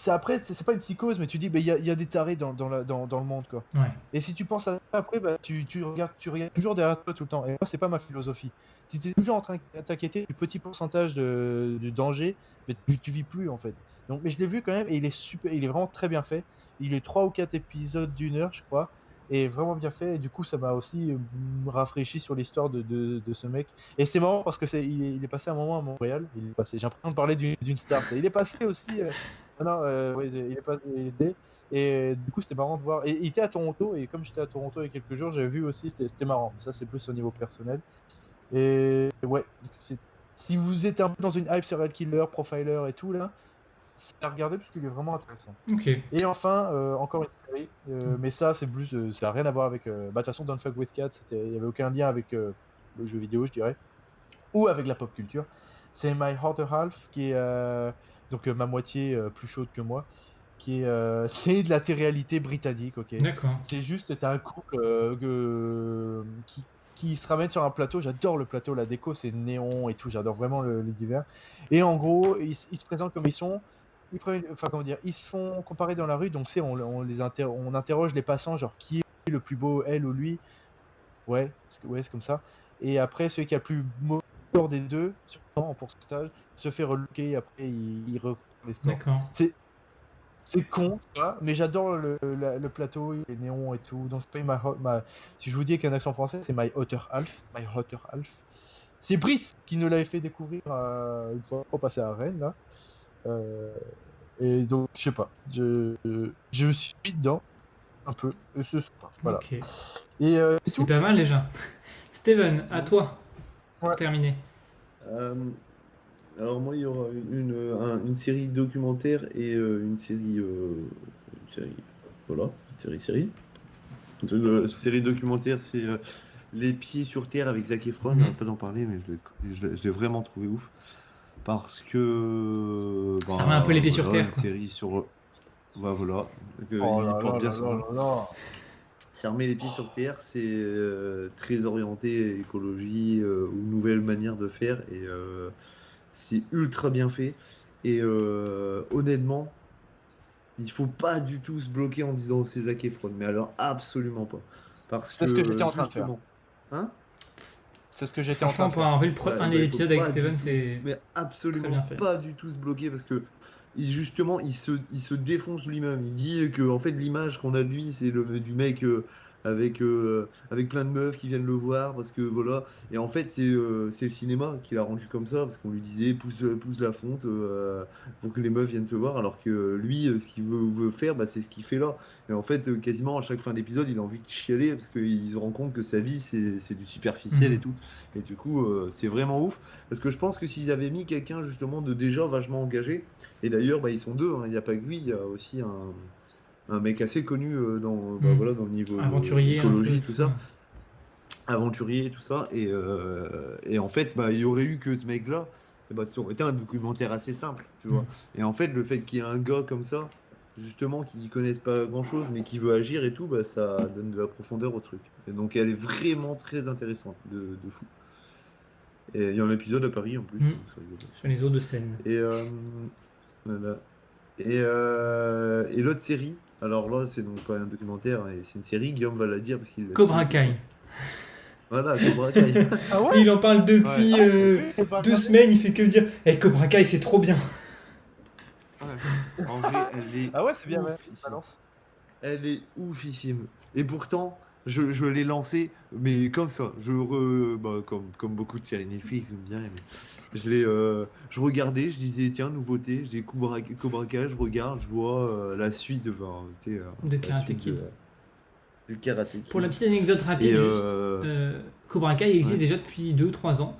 après, c'est pas une psychose, mais tu dis, bah, il y a des tarés dans le monde, quoi. Ouais. Et si tu penses à ça après, bah, tu regardes toujours derrière toi tout le temps. Et moi, c'est pas ma philosophie. Si tu es toujours en train de t'inquiéter du petit pourcentage du danger, mais tu vis plus en fait. Donc, mais je l'ai vu quand même et il est vraiment très bien fait. Il est 3 ou 4 épisodes d'1 heure, je crois, et vraiment bien fait. Et du coup, ça m'a aussi rafraîchi sur l'histoire de ce mec. Et c'est marrant parce que il est passé un moment à Montréal. J'ai l'impression de parler d'une star. Il est passé aussi. Ouais, il est passé. Et du coup, c'était marrant de voir. Et il était à Toronto, et comme j'étais à Toronto il y a quelques jours, j'avais vu aussi, c'était marrant. Mais ça, c'est plus au niveau personnel. Et ouais, si vous êtes un peu dans une hype serial killer, profiler et tout, là, c'est à regarder parce qu'il est vraiment intéressant. Ok. Et enfin, encore une série, mais ça, c'est plus, ça n'a rien à voir avec. Bah, de toute façon, Don't Fuck with Cats, il n'y avait aucun lien avec le jeu vidéo, je dirais, ou avec la pop culture. C'est My Other Half, qui est donc ma moitié plus chaude que moi, qui est c'est de la télé-réalité britannique, ok. D'accord. C'est juste, t'as un couple qui se ramènent sur un plateau. J'adore le plateau, la déco, c'est néon et tout. J'adore vraiment les divers. Et en gros, ils se présentent comme ils sont. Enfin, comment dire, ils se font comparer dans la rue. Donc, on interroge les passants, genre qui est le plus beau, elle ou lui. Ouais, c'est comme ça. Et après, celui qui a le plus mauvais score des deux, sûrement en pourcentage, se fait relooker. Et après, il recoupe les scores. D'accord. C'est con, tu vois, mais j'adore le plateau, les néons et tout. Donc, c'est si je vous dis avec un accent français, c'est My Hotter Half. My Hotter Half. C'est Brice qui nous l'avait fait découvrir une fois au passé à Rennes, là. Et donc, je sais pas, je suis dedans un peu. Et c'est sympa, voilà. Ok. Et c'est C'est tout. pas mal déjà. Steven, à toi. Pour Ouais. terminer. Alors moi, il y aura une série documentaire et une série, voilà, une série. Donc, la série documentaire, c'est Les Pieds sur Terre avec Zac Efron. On Mhm. n'arrête pas d'en parler, mais je l'ai vraiment trouvé ouf. Parce que... Ça remet un peu les pieds sur voilà, terre, une quoi. série sur... voilà. Que Oh il là porte là bien là son nom. là là. Ça remet les pieds sur terre, c'est très orienté écologie ou nouvelle manière de faire et c'est ultra bien fait. Et honnêtement, il faut pas du tout se bloquer en disant c'est Zac Efron, mais alors absolument pas. Parce C'est ce que que j'étais en train de faire. justement, hein? C'est ce que j'étais en train Franchement, de pour faire. avoir vu un Bah, des il faut épisodes avec pas du Steven, tout- c'est. Mais Très absolument bien fait. pas du tout se bloquer parce que justement il se défonce lui-même. Il dit que en fait l'image qu'on a de lui c'est du mec avec plein de meufs qui viennent le voir parce que voilà. Et en fait c'est le cinéma qui l'a rendu comme ça parce qu'on lui disait pousse la fonte pour que les meufs viennent te voir alors que lui ce qu'il veut faire bah, c'est ce qu'il fait là. Et en fait quasiment à chaque fin d'épisode il a envie de chialer parce qu'il se rend compte que sa vie c'est du superficiel Mhm. et tout. Et du coup c'est vraiment ouf. Parce que je pense que s'ils avaient mis quelqu'un justement de déjà vachement engagé, et d'ailleurs bah, ils sont deux, hein, il n'y a pas que lui, il y a aussi un mec assez connu Mm. voilà, dans le niveau Aventurier, un peu, écologie, tout ça, aventurier, tout ça, et en fait bah, il y aurait eu que ce mec-là, et bah, ça aurait été un documentaire assez simple, tu vois. Et en fait le fait qu'il y ait un gars comme ça, justement qui connaissent pas grand-chose mais qui veut agir et tout, bah, ça donne de la profondeur au truc. Et donc elle est vraiment très intéressante de fou. Et il y a un épisode à Paris en plus. Mm. Donc c'est rigolo. Sur les eaux de Seine. Et voilà. Et l'autre série, alors là c'est donc pas un documentaire, et c'est une série, Guillaume va la dire parce qu'il l'a Cobra suivi. Kai. Voilà, Cobra Kai. Ah ouais. Il en parle depuis Ouais. 2 semaines, il fait que dire Cobra Kai, c'est trop bien. En vrai, elle est Ah ouais, c'est bien, ouais. oufissime. Balance. Elle est oufissime. Et pourtant, je l'ai lancée, mais comme ça. Comme beaucoup de séries Netflix, j'aime bien. Mais je regardais, je disais, tiens, nouveauté, je dis Cobra Kai, je regarde, je vois la suite De la Karate suite Kid. de Karate Kid. Pour la petite anecdote rapide, Et, juste, Cobra Kai existe ouais. déjà depuis 2-3 ans.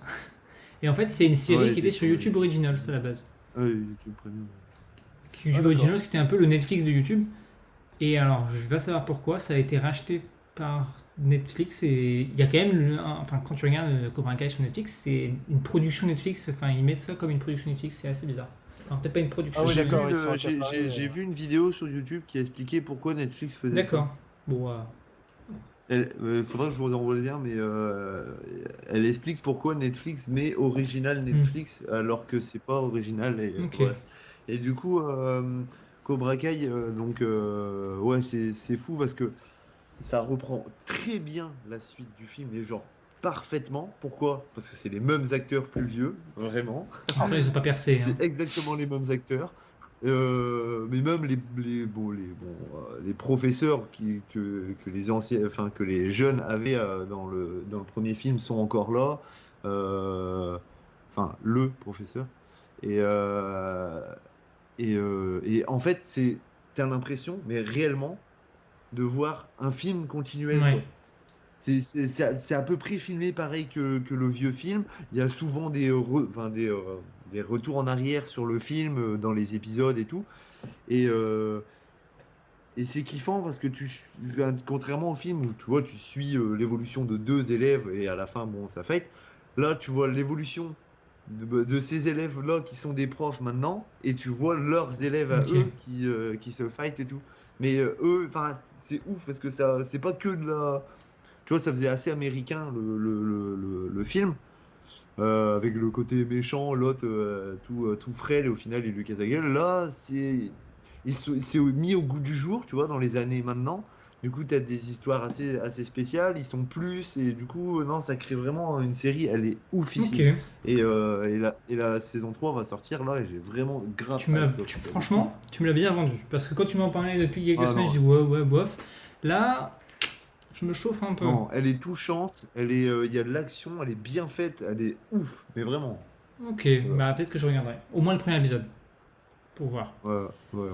Et en fait, c'est une série Ouais, qui était c'est sur sur YouTube Originals à la base. YouTube Premium. YouTube d'accord. Originals, qui était un peu le Netflix de YouTube. Et alors, je vais savoir pourquoi, ça a été racheté par Netflix. Et il y a quand même, enfin, quand tu regardes Cobra Kai sur Netflix, c'est une production Netflix. Enfin, ils mettent ça comme une production Netflix, c'est assez bizarre. Enfin, peut-être pas une production. Ah oui, J'ai d'accord, vu ils sont j'ai vu une vidéo sur YouTube qui a expliqué pourquoi Netflix faisait ça. D'accord. Bon, Il faudra que je vous envoie le lien, mais elle explique pourquoi Netflix met original Netflix alors que c'est pas original. Ok. Ouais. Et du coup, Cobra Kai, ouais, c'est fou parce que ça reprend très bien la suite du film, et genre parfaitement. Pourquoi? Parce que c'est les mêmes acteurs plus vieux, vraiment. après, ils ont pas percé. Hein. C'est exactement les mêmes acteurs. Mais même les professeurs que les anciens, enfin que les jeunes avaient dans le premier film sont encore là. Enfin, le professeur. Et, et en fait, t'as l'impression, mais réellement, de voir un film continuel. Ouais. Quoi. C'est à peu près filmé pareil que le vieux film. Il y a souvent des retours en arrière sur le film dans les épisodes et tout. Et c'est kiffant parce que contrairement au film où tu vois, tu suis l'évolution de deux élèves et à la fin, bon, ça fight. Là, tu vois l'évolution de ces élèves-là qui sont des profs maintenant, et tu vois leurs élèves à Ok. eux qui se fight et tout. Mais eux, enfin, c'est ouf parce que ça, c'est pas que tu vois, ça faisait assez américain le film. Avec le côté méchant, l'autre tout frêle et au final il lui casse la gueule. Là, c'est mis au goût du jour, tu vois, dans les années maintenant. Du coup, tu as des histoires assez spéciales, ils sont plus, et du coup, non, ça crée vraiment une série, elle est oufissime. Ok. Et la saison 3 va sortir là, et j'ai vraiment grave. Tu m'as, hâte de- franchement, tu me l'as bien vendu. Parce que quand tu m'en parlais depuis quelques Ah, semaines, non. je dis ouais, bof. Là, je me chauffe un peu. Non, elle est touchante, il y a de l'action, elle est bien faite, elle est ouf, mais vraiment. Ok, bah peut-être que je regarderai. Au moins le premier épisode. Pour voir. Ouais, ouais.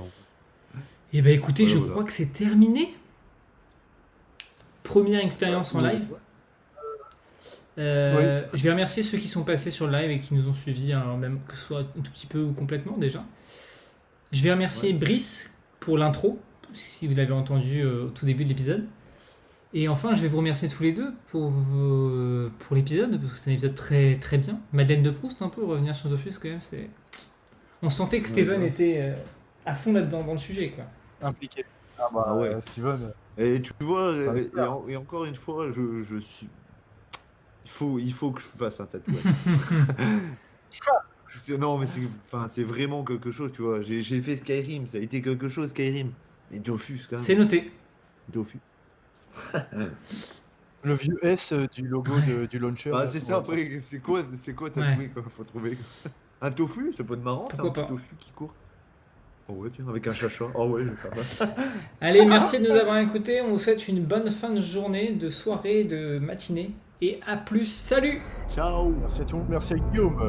Et bah écoutez, Voilà, je voilà. crois que c'est terminé. Première expérience en live. Je vais remercier ceux qui sont passés sur le live et qui nous ont suivis, hein, même que ce soit un tout petit peu ou complètement déjà. Je vais remercier Brice pour l'intro, si vous l'avez entendu au tout début de l'épisode. Et enfin, je vais vous remercier tous les deux pour l'épisode, parce que c'est un épisode très, très bien. Madeleine de Proust, un peu, revenir sur Dofus quand même, c'est... On sentait que Steven était à fond là-dedans, dans le sujet, quoi. Impliqué. Ah bah Ah ouais. Steven. Et tu vois, Ça va et, faire. et encore une fois, je suis. Il faut que je fasse un tatouage. Non, mais c'est vraiment quelque chose, tu vois. J'ai fait Skyrim, ça a été quelque chose, Skyrim. Mais Dofus, quand même. C'est noté. Dofus. Le vieux S du logo du launcher. Ah, là, c'est pour ça, la après, c'est quoi tatouer, Ouais. quoi. Faut trouver. Un tofu, ça peut être marrant, c'est un Pourquoi petit pas. tofu qui court. Oh ouais, tiens, avec un chacha. Oh ouais, je vais faire ça. Allez, merci de nous avoir écoutés. On vous souhaite une bonne fin de journée, de soirée, de matinée. Et à plus. Salut! Ciao. Merci à tout le monde. Merci à Guillaume.